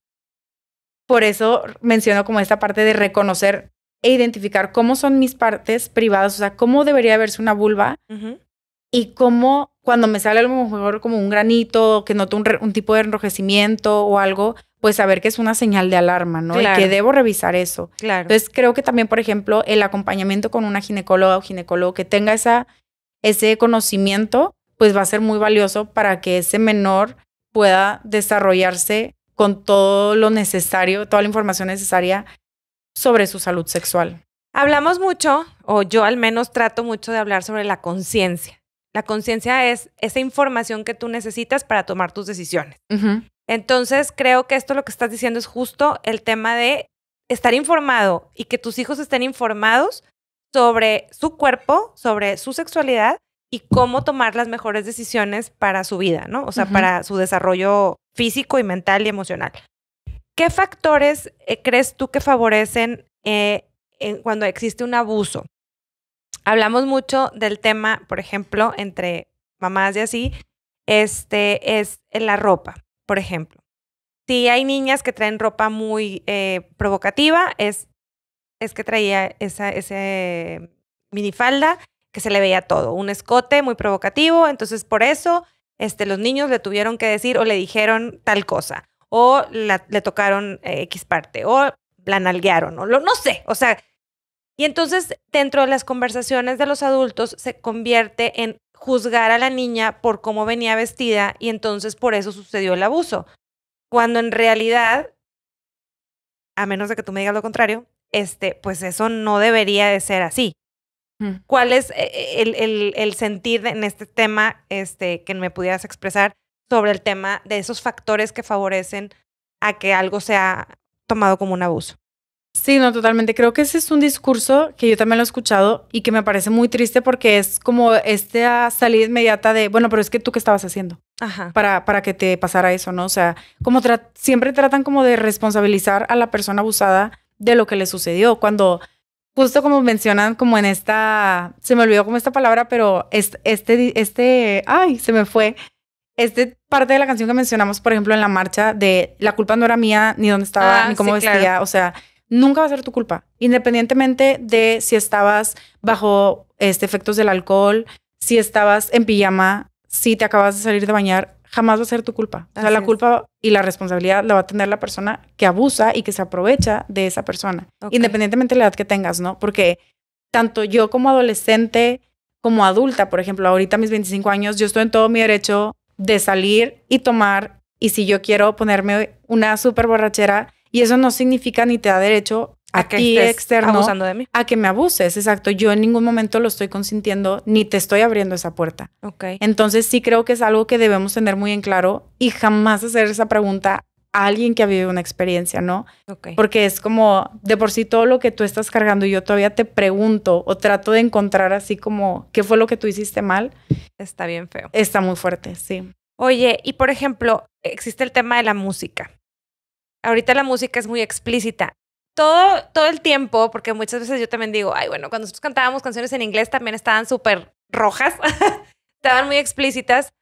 por eso menciono como esta parte de reconocer e identificar cómo son mis partes privadas, o sea, cómo debería verse una vulva y cómo cuando me sale a lo mejor como un granito, que noto un tipo de enrojecimiento o algo, pues saber que es una señal de alarma, ¿no? Claro. Y que debo revisar eso. Claro. Entonces creo que también, por ejemplo, el acompañamiento con una ginecóloga o ginecólogo que tenga ese conocimiento, pues va a ser muy valioso para que ese menor pueda desarrollarse con todo lo necesario, toda la información necesaria sobre su salud sexual. Hablamos mucho, o yo al menos trato mucho de hablar sobre la conciencia. La conciencia es esa información que tú necesitas para tomar tus decisiones. Entonces, creo que esto lo que estás diciendo es justo el tema de estar informado y que tus hijos estén informados sobre su cuerpo, sobre su sexualidad y cómo tomar las mejores decisiones para su vida, ¿no? O sea, para su desarrollo físico y mental y emocional. ¿Qué factores crees tú que favorecen cuando existe un abuso? Hablamos mucho del tema, por ejemplo, entre mamás y así, es la ropa, por ejemplo. si hay niñas que traen ropa muy provocativa, es que traía ese minifalda que se le veía todo, un escote muy provocativo, entonces por eso los niños le tuvieron que decir o le dijeron tal cosa, o le tocaron X parte, o la nalguearon, o no sé, o sea, y entonces dentro de las conversaciones de los adultos se convierte en juzgar a la niña por cómo venía vestida y entonces por eso sucedió el abuso, cuando en realidad, a menos de que tú me digas lo contrario, pues eso no debería de ser así. ¿Cuál es el sentir en este tema que me pudieras expresar sobre el tema de esos factores que favorecen a que algo sea tomado como un abuso? Sí, no, totalmente. Creo que ese es un discurso que yo también lo he escuchado y que me parece muy triste porque es como esta salida inmediata de, bueno, pero es que tú qué estabas haciendo para que te pasara eso, ¿no? O sea, como siempre tratan como de responsabilizar a la persona abusada de lo que le sucedió, cuando justo como mencionan como en esta, se me olvidó como esta palabra, pero ay, se me fue. Parte de la canción que mencionamos, por ejemplo, en la marcha de la culpa no era mía, ni dónde estaba, ni cómo vestía, claro. O sea, nunca va a ser tu culpa, independientemente de si estabas bajo efectos del alcohol, si estabas en pijama, si te acabas de salir de bañar, jamás va a ser tu culpa. O sea, la culpa y la responsabilidad la va a tener la persona que abusa y que se aprovecha de esa persona, independientemente de la edad que tengas, ¿no? Porque tanto yo como adolescente, como adulta, por ejemplo, ahorita a mis 25 años, yo estoy en todo mi derecho de salir y tomar, y si yo quiero ponerme una súper borrachera, y eso no significa ni te da derecho a ti externo abusando de mí, a que me abuses. Exacto, yo en ningún momento lo estoy consintiendo ni te estoy abriendo esa puerta. Entonces sí creo que es algo que debemos tener muy en claro y jamás hacer esa pregunta a alguien que ha vivido una experiencia, ¿no? Porque es como de por sí todo lo que tú estás cargando y yo todavía te pregunto o trato de encontrar así como qué fue lo que tú hiciste mal. Está bien feo. Está muy fuerte, sí. Oye, y por ejemplo, existe el tema de la música. Ahorita la música es muy explícita. Todo el tiempo, porque muchas veces yo también digo, ay, bueno, cuando nosotros cantábamos canciones en inglés también estaban súper rojas, estaban muy explícitas,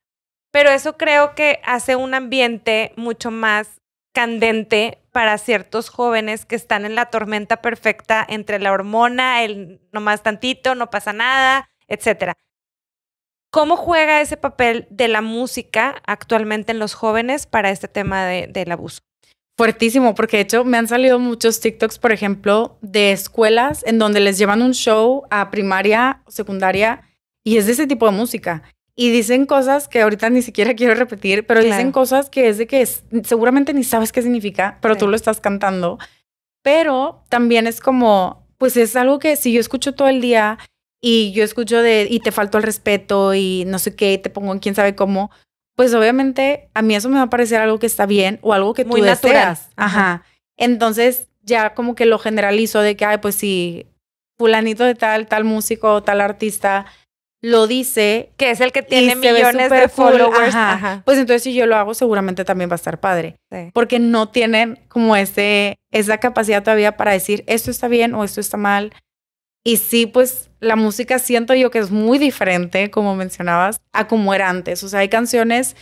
pero eso creo que hace un ambiente mucho más candente para ciertos jóvenes que están en la tormenta perfecta entre la hormona, el nomás tantito, no pasa nada, etcétera. ¿Cómo juega ese papel de la música actualmente en los jóvenes para este tema del abuso? Fuertísimo, porque de hecho me han salido muchos TikToks, por ejemplo, de escuelas en donde les llevan un show a primaria o secundaria y es de ese tipo de música. Y dicen cosas que ahorita ni siquiera quiero repetir, pero dicen cosas que es de que seguramente ni sabes qué significa, pero tú lo estás cantando. Pero también es como, pues es algo que si yo escucho todo el día y yo escucho y te falto el respeto y no sé qué, te pongo en quién sabe cómo, pues obviamente a mí eso me va a parecer algo que está bien o algo que muy tú natural. Deseas. Ajá. Entonces ya como que lo generalizo de que, ay, pues si fulanito de tal músico, tal artista lo dice. Que es el que tiene millones de followers. Ajá. Pues entonces si yo lo hago seguramente también va a estar padre. Sí. Porque no tienen como esa capacidad todavía para decir esto está bien o esto está mal. Y sí, pues la música siento yo que es muy diferente, como mencionabas, a como era antes. O sea, hay canciones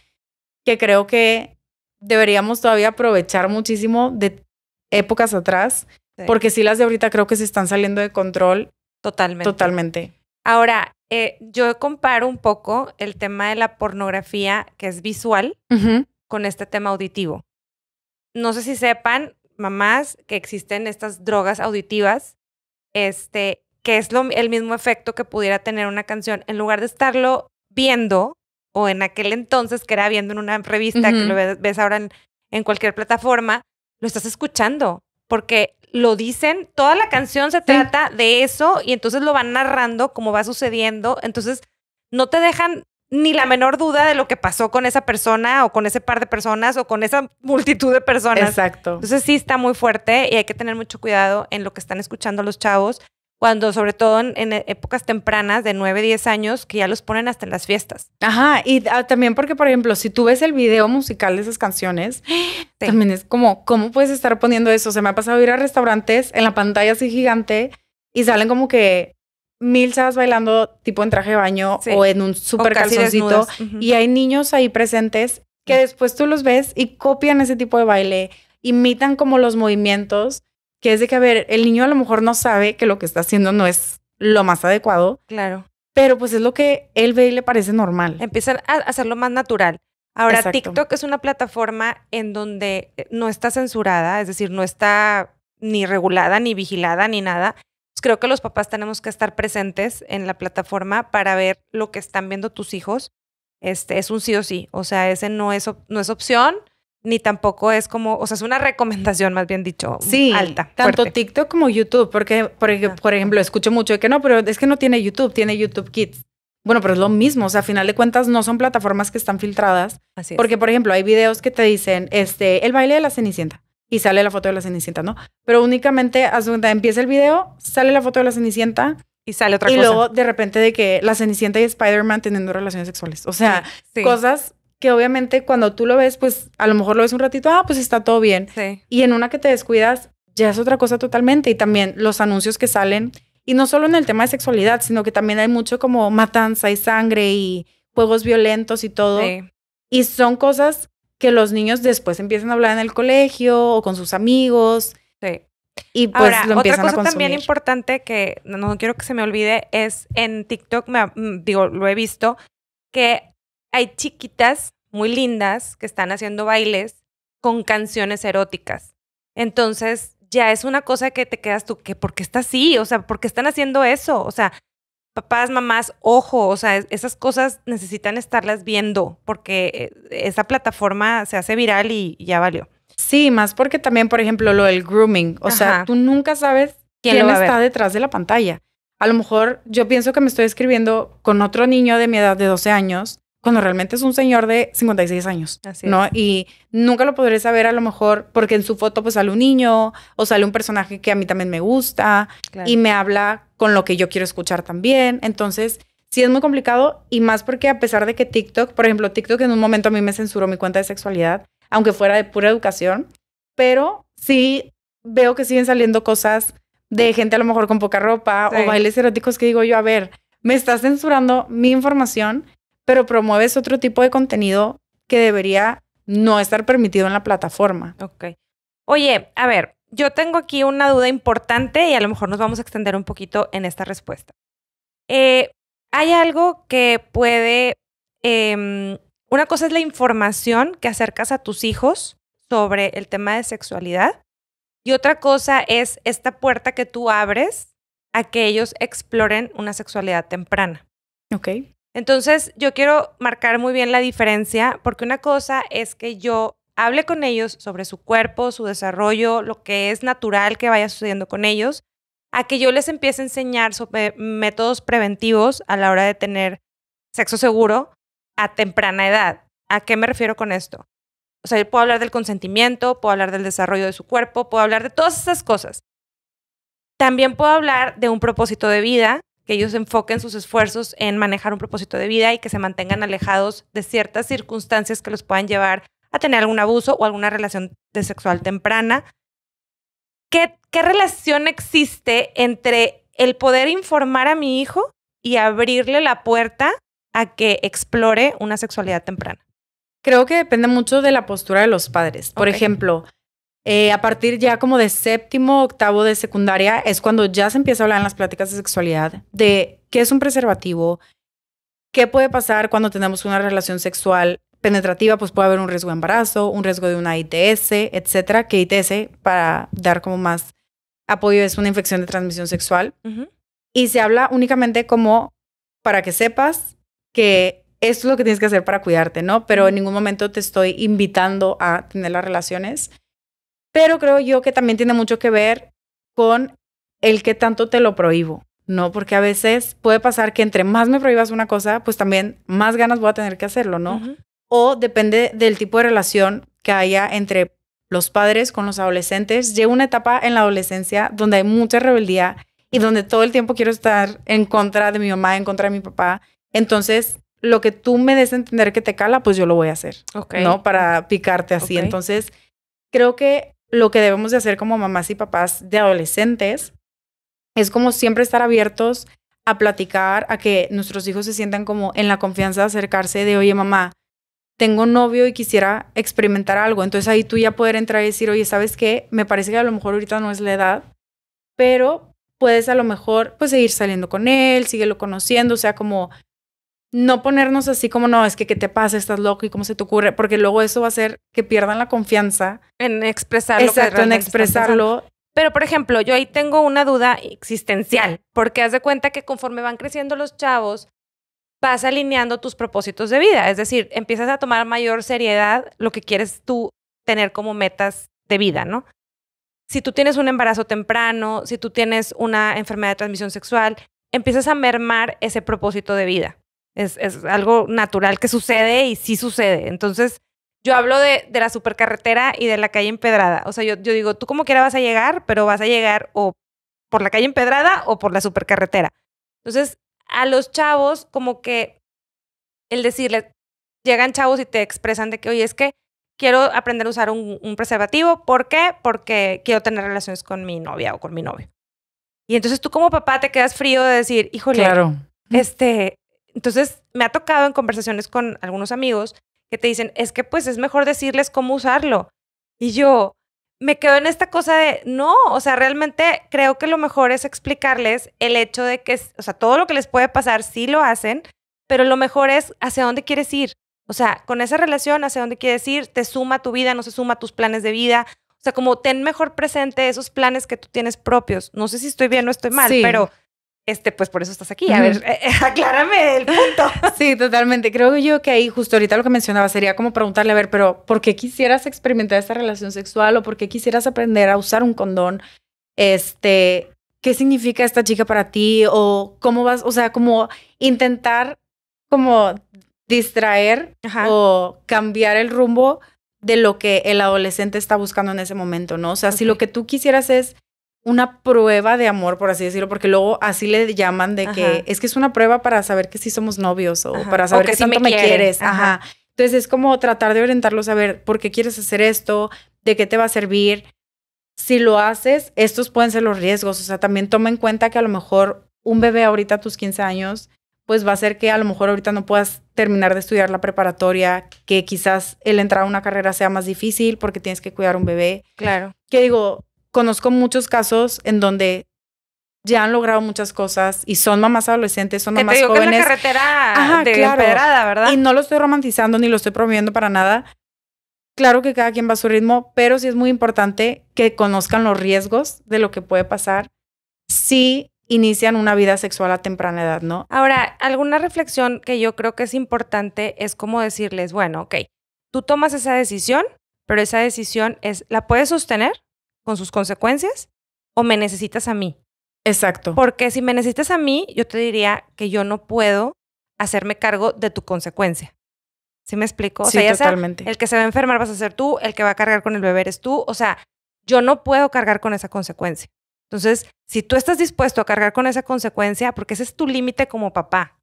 que creo que deberíamos todavía aprovechar muchísimo de épocas atrás, porque sí las de ahorita creo que se están saliendo de control. Totalmente. Ahora, yo comparo un poco el tema de la pornografía, que es visual, con este tema auditivo. No sé si sepan, mamás, que existen estas drogas auditivas, que es el mismo efecto que pudiera tener una canción. En lugar de estarlo viendo, o en aquel entonces que era viendo en una revista, que lo ves ahora en cualquier plataforma, lo estás escuchando, porque lo dicen, toda la canción se trata de eso, y entonces lo van narrando como va sucediendo, entonces no te dejan ni la menor duda de lo que pasó con esa persona, o con ese par de personas, o con esa multitud de personas. Exacto. Entonces sí está muy fuerte, y hay que tener mucho cuidado en lo que están escuchando los chavos, cuando sobre todo en épocas tempranas de 9, 10 años, que ya los ponen hasta en las fiestas. Ajá, y también porque, por ejemplo, si tú ves el video musical de esas canciones, también es como, ¿cómo puedes estar poniendo eso? O sea, me ha pasado ir a restaurantes en la pantalla así gigante y salen como que 1000 chavas bailando tipo en traje de baño o en un súper calzoncito. Y hay niños ahí presentes que después tú los ves y copian ese tipo de baile, imitan como los movimientos, que es de que, a ver, el niño a lo mejor no sabe que lo que está haciendo no es lo más adecuado. Claro. Pero pues es lo que él ve y le parece normal. Empiezan a hacerlo más natural. Ahora, Exacto. TikTok es una plataforma en donde no está censurada, es decir, no está ni regulada, ni vigilada, ni nada. Pues creo que los papás tenemos que estar presentes en la plataforma para ver lo que están viendo tus hijos. Es un sí o sí. O sea, ese no es opción, ni tampoco es como, o sea, es una recomendación, más bien dicho, Sí, alta. tanto Fuerte. TikTok como YouTube, porque, por ejemplo, escucho mucho de que no, pero es que no tiene YouTube, tiene YouTube Kids. Bueno, pero es lo mismo, o sea, a final de cuentas no son plataformas que están filtradas, Así es. porque, por ejemplo, hay videos que te dicen, el baile de la Cenicienta, y sale la foto de la Cenicienta, ¿no? Pero únicamente, empieza el video, sale la foto de la Cenicienta, y sale otra y cosa. luego, de repente, de que la Cenicienta y Spider-Man teniendo relaciones sexuales. O sea, Sí. cosas que obviamente cuando tú lo ves, pues a lo mejor lo ves un ratito, pues está todo bien. Sí. Y en una que te descuidas, ya es otra cosa totalmente. Y también los anuncios que salen, y no solo en el tema de sexualidad, sino que también hay mucho como matanza y sangre y juegos violentos y todo. Sí. Y son cosas que los niños después empiezan a hablar en el colegio o con sus amigos. Sí. Y pues Ahora, lo empiezan otra a cosa consumir. también importante que no quiero que se me olvide es en TikTok, lo he visto, que hay chiquitas muy lindas que están haciendo bailes con canciones eróticas. Entonces, ya es una cosa que te quedas tú, que ¿por qué está así? O sea, ¿por qué están haciendo eso? O sea, papás, mamás, ojo, o sea, esas cosas necesitan estarlas viendo porque esa plataforma se hace viral y ya valió. Sí, más porque también, por ejemplo, lo del grooming. O sea, Ajá. tú nunca sabes ¿Quién quién lo va a ver? está detrás de la pantalla. A lo mejor yo pienso que me estoy escribiendo con otro niño de mi edad de 12 años, cuando realmente es un señor de 56 años, Así ¿no? es. Y nunca lo podré saber a lo mejor porque en su foto pues sale un niño o sale un personaje que a mí también me gusta Claro. y me habla con lo que yo quiero escuchar también. Entonces, sí es muy complicado y más porque a pesar de que TikTok, por ejemplo, TikTok en un momento a mí me censuró mi cuenta de sexualidad, aunque fuera de pura educación, pero sí veo que siguen saliendo cosas de gente a lo mejor con poca ropa Sí. o bailes eróticos que digo yo, a ver, me estás censurando mi información, pero promueves otro tipo de contenido que debería no estar permitido en la plataforma. Ok. Oye, a ver, yo tengo aquí una duda importante y a lo mejor nos vamos a extender un poquito en esta respuesta. Hay algo que puede... una cosa es la información que acercas a tus hijos sobre el tema de sexualidad y otra cosa es esta puerta que tú abres a que ellos exploren una sexualidad temprana. Ok. Entonces, yo quiero marcar muy bien la diferencia porque una cosa es que yo hable con ellos sobre su cuerpo, su desarrollo, lo que es natural que vaya sucediendo con ellos, a que yo les empiece a enseñar sobre métodos preventivos a la hora de tener sexo seguro a temprana edad. ¿A qué me refiero con esto? O sea, yo puedo hablar del consentimiento, puedo hablar del desarrollo de su cuerpo, puedo hablar de todas esas cosas. También puedo hablar de un propósito de vida, que ellos enfoquen sus esfuerzos en manejar un propósito de vida y que se mantengan alejados de ciertas circunstancias que los puedan llevar a tener algún abuso o alguna relación sexual temprana. ¿Qué relación existe entre el poder informar a mi hijo y abrirle la puerta a que explore una sexualidad temprana? Creo que depende mucho de la postura de los padres. Por Ok. ejemplo, a partir ya como de séptimo, octavo de secundaria, es cuando ya se empieza a hablar en las pláticas de sexualidad de qué es un preservativo, qué puede pasar cuando tenemos una relación sexual penetrativa, pues puede haber un riesgo de embarazo, un riesgo de una ITS, etcétera, que ITS, para dar como más apoyo, es una infección de transmisión sexual. Uh-huh. Y se habla únicamente como para que sepas que esto es lo que tienes que hacer para cuidarte, ¿no? Pero en ningún momento te estoy invitando a tener las relaciones. Pero creo yo que también tiene mucho que ver con el que tanto te lo prohíbo, ¿no? Porque a veces puede pasar que entre más me prohíbas una cosa, pues también más ganas voy a tener que hacerlo, ¿no? Uh-huh. O depende del tipo de relación que haya entre los padres con los adolescentes. Llega una etapa en la adolescencia donde hay mucha rebeldía y donde todo el tiempo quiero estar en contra de mi mamá, en contra de mi papá. Entonces, lo que tú me des a entender que te cala, pues yo lo voy a hacer, Okay. ¿no? Para picarte así. Okay. Entonces, creo que lo que debemos de hacer como mamás y papás de adolescentes es como siempre estar abiertos a platicar, a que nuestros hijos se sientan como en la confianza de acercarse de, oye, mamá, tengo novio y quisiera experimentar algo. Entonces ahí tú ya poder entrar y decir, oye, ¿sabes qué? Me parece que a lo mejor ahorita no es la edad, pero puedes a lo mejor pues seguir saliendo con él, síguelo conociendo, o sea, como no ponernos así como, no, es que ¿qué te pasa? Estás loco y cómo se te ocurre, porque luego eso va a hacer que pierdan la confianza. En expresar lo que Exacto, en realmente están expresarlo. pensando. Pero, por ejemplo, yo ahí tengo una duda existencial, porque haz de cuenta que conforme van creciendo los chavos, vas alineando tus propósitos de vida. Es decir, empiezas a tomar mayor seriedad lo que quieres tú tener como metas de vida, ¿no? Si tú tienes un embarazo temprano, si tú tienes una enfermedad de transmisión sexual, empiezas a mermar ese propósito de vida. Es algo natural que sucede y sí sucede. Entonces, yo hablo de la supercarretera y de la calle empedrada. O sea, yo digo, tú como quiera vas a llegar, pero vas a llegar o por la calle empedrada o por la supercarretera. Entonces, a los chavos, como que el decirles, llegan chavos y te expresan de que, oye, es que quiero aprender a usar un preservativo. ¿Por qué? Porque quiero tener relaciones con mi novia o con mi novio. Y entonces tú como papá te quedas frío de decir, híjole, Claro. Entonces me ha tocado en conversaciones con algunos amigos que te dicen, es que pues es mejor decirles cómo usarlo. Y yo me quedo en esta cosa de, no, o sea, realmente creo que lo mejor es explicarles el hecho de que, o sea, todo lo que les puede pasar sí lo hacen, pero lo mejor es hacia dónde quieres ir. O sea, con esa relación, hacia dónde quieres ir, te suma a tu vida, no se suma a tus planes de vida. O sea, como ten mejor presente esos planes que tú tienes propios. No sé si estoy bien o estoy mal, Sí. pero pues por eso estás aquí. A ver, aclárame el punto. Sí, totalmente. Creo yo que ahí justo ahorita lo que mencionaba sería como preguntarle, a ver, pero ¿por qué quisieras experimentar esta relación sexual o por qué quisieras aprender a usar un condón? ¿Qué significa esta chica para ti? O cómo vas, o sea, como intentar como distraer Ajá. o cambiar el rumbo de lo que el adolescente está buscando en ese momento, ¿no? O sea, si lo que tú quisieras es una prueba de amor, por así decirlo, porque luego así le llaman de que es que es una prueba para saber que sí somos novios o para saber que sí tanto me quieres. Ajá. Entonces es como tratar de orientarlos a ver por qué quieres hacer esto, de qué te va a servir. Si lo haces, estos pueden ser los riesgos. O sea, también toma en cuenta que a lo mejor un bebé ahorita a tus 15 años, pues va a ser que a lo mejor ahorita no puedas terminar de estudiar la preparatoria, que quizás el entrar a una carrera sea más difícil porque tienes que cuidar un bebé. Claro. Que digo, conozco muchos casos en donde ya han logrado muchas cosas y son mamás adolescentes, son mamás jóvenes. Que es la carretera empedrada, ¿verdad? Y no lo estoy romantizando ni lo estoy promoviendo para nada. Claro que cada quien va a su ritmo, pero sí es muy importante que conozcan los riesgos de lo que puede pasar si inician una vida sexual a temprana edad, ¿no? Ahora, alguna reflexión que yo creo que es importante es como decirles, bueno, ok, tú tomas esa decisión, pero esa decisión ¿la puedes sostener con sus consecuencias o me necesitas a mí? Exacto. Porque si me necesitas a mí, yo te diría que yo no puedo hacerme cargo de tu consecuencia. ¿Sí me explico? O Sí, sea, ya totalmente. sea el que se va a enfermar vas a ser tú, el que va a cargar con el bebé eres tú. O sea, yo no puedo cargar con esa consecuencia. Entonces, si tú estás dispuesto a cargar con esa consecuencia, porque ese es tu límite como papá.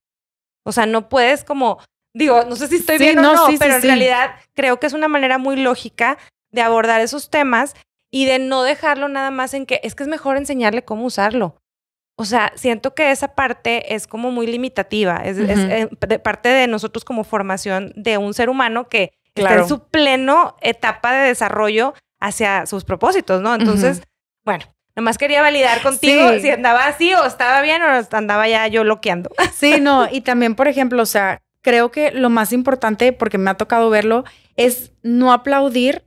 O sea, no puedes como, digo, no sé si estoy bien o no, pero en realidad creo que es una manera muy lógica de abordar esos temas y de no dejarlo nada más en que es mejor enseñarle cómo usarlo. O sea, siento que esa parte es como muy limitativa. Es de parte de nosotros como formación de un ser humano que está en su pleno etapa de desarrollo hacia sus propósitos, ¿no? Entonces, bueno, nomás quería validar contigo si andaba así o estaba bien o andaba ya yo loqueando. Sí, no, y también, por ejemplo, o sea, creo que lo más importante, porque me ha tocado verlo, es no aplaudir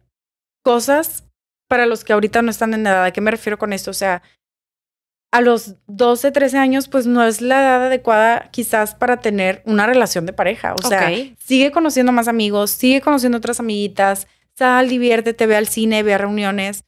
cosas para los que ahorita no están en edad. ¿A qué me refiero con esto? O sea, a los 12, 13 años, pues no es la edad adecuada quizás para tener una relación de pareja. O sea, sigue conociendo más amigos, sigue conociendo otras amiguitas, sal, diviértete, ve al cine, ve a reuniones.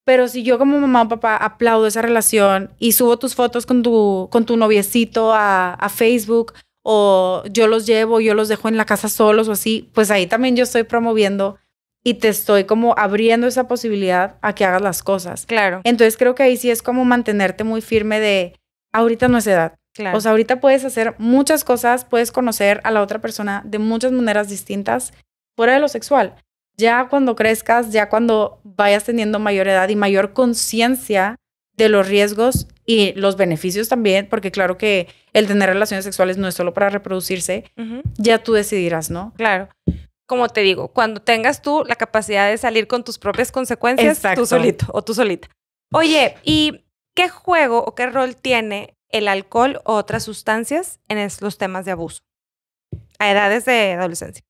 Pero si yo como mamá o papá aplaudo esa relación y subo tus fotos con tu noviecito a Facebook o yo los llevo, yo los dejo en la casa solos o así, pues ahí también yo estoy promoviendo y te estoy como abriendo esa posibilidad a que hagas las cosas. Claro. Entonces creo que ahí sí es como mantenerte muy firme de ahorita no es edad. Claro. O sea, ahorita puedes hacer muchas cosas, puedes conocer a la otra persona de muchas maneras distintas fuera de lo sexual. Ya cuando crezcas, ya cuando vayas teniendo mayor edad y mayor conciencia de los riesgos y los beneficios también, porque claro que el tener relaciones sexuales no es solo para reproducirse, ya tú decidirás, ¿no? Claro. como te digo, cuando tengas tú la capacidad de salir con tus propias consecuencias, Exacto. tú solito o tú solita. Oye, ¿y qué juego o qué rol tiene el alcohol o otras sustancias en los temas de abuso a edades de adolescencia?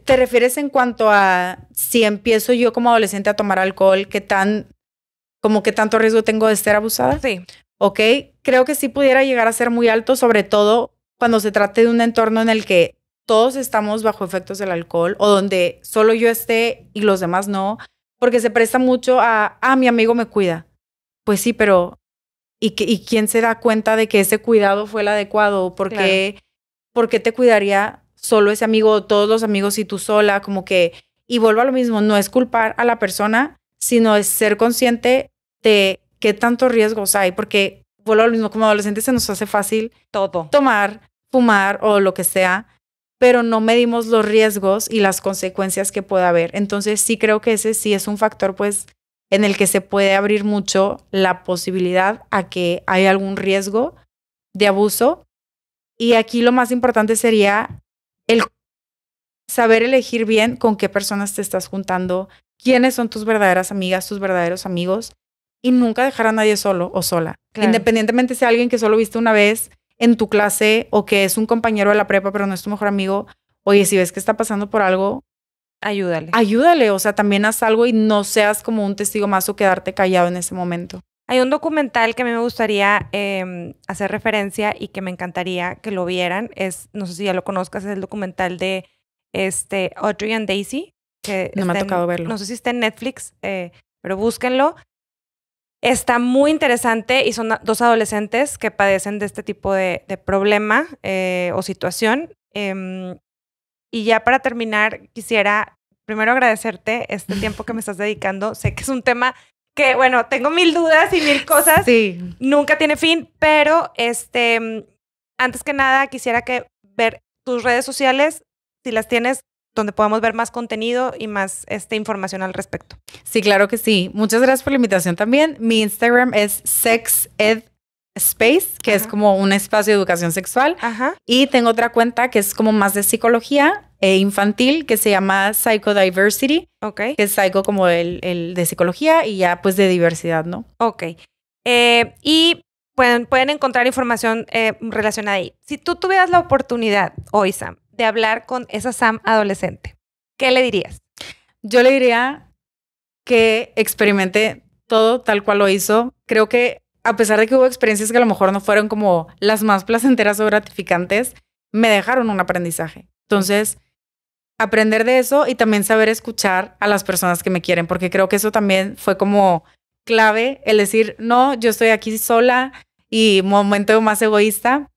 ¿Te refieres en cuanto a si empiezo yo como adolescente a tomar alcohol, qué tanto riesgo tengo de ser abusada? Sí. Ok, creo que sí pudiera llegar a ser muy alto, sobre todo cuando se trate de un entorno en el que todos estamos bajo efectos del alcohol o donde solo yo esté y los demás no, porque se presta mucho mi amigo me cuida. Pues sí, pero ¿y quién se da cuenta de que ese cuidado fue el adecuado? ¿Por qué te cuidaría solo ese amigo o todos los amigos y tú sola? Como que, y vuelvo a lo mismo, no es culpar a la persona, sino es ser consciente de qué tantos riesgos hay, porque vuelvo a lo mismo, como adolescentes se nos hace fácil todo tomar, fumar o lo que sea, pero no medimos los riesgos y las consecuencias que puede haber. Entonces sí creo que ese sí es un factor pues en el que se puede abrir mucho la posibilidad a que haya algún riesgo de abuso. Y aquí lo más importante sería el saber elegir bien con qué personas te estás juntando, quiénes son tus verdaderas amigas, tus verdaderos amigos, y nunca dejar a nadie solo o sola. Claro. Independientemente sea alguien que solo viste una vez en tu clase o que es un compañero de la prepa pero no es tu mejor amigo. Oye, si ves que está pasando por algo, ayúdale, o sea, también haz algo y no seas como un testigo más o quedarte callado en ese momento. Hay un documental que a mí me gustaría hacer referencia y que me encantaría que lo vieran. No sé si ya lo conozcas, es el documental de Audrey and Daisy. Que no me ha tocado verlo. No sé si está en Netflix, pero búsquenlo. Está muy interesante y son dos adolescentes que padecen de este tipo de problema o situación. Y ya para terminar, quisiera primero agradecerte este tiempo que me estás dedicando. Sé que es un tema que, bueno, tengo 1000 dudas y 1000 cosas. Sí. Nunca tiene fin, pero antes que nada quisiera ver tus redes sociales, si las tienes, donde podamos ver más contenido y más información al respecto. Sí, claro que sí. Muchas gracias por la invitación también. Mi Instagram es sexedspace, que es como un espacio de educación sexual. Ajá. Y tengo otra cuenta que es como más de psicología infantil, que se llama Psychodiversity. Ok. Que es psycho como el de psicología y ya pues de diversidad, ¿no? Ok. Y pueden encontrar información relacionada ahí. Si tú tuvieras la oportunidad hoy, Sam, de hablar con esa Sam adolescente, ¿qué le dirías? Yo le diría que experimente todo tal cual lo hizo. Creo que a pesar de que hubo experiencias que a lo mejor no fueron como las más placenteras o gratificantes, me dejaron un aprendizaje. Entonces, aprender de eso y también saber escuchar a las personas que me quieren, porque creo que eso también fue como clave, el decir, no, yo estoy aquí sola y momento más egoísta,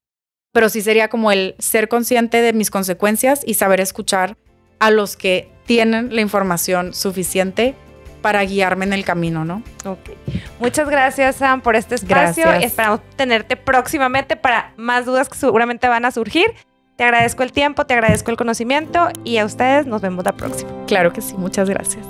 pero sí sería como el ser consciente de mis consecuencias y saber escuchar a los que tienen la información suficiente para guiarme en el camino, ¿no? Ok. Muchas gracias, Sam, por este espacio. Gracias. Esperamos tenerte próximamente para más dudas que seguramente van a surgir. Te agradezco el tiempo, te agradezco el conocimiento y a ustedes nos vemos la próxima. Claro que sí, muchas gracias.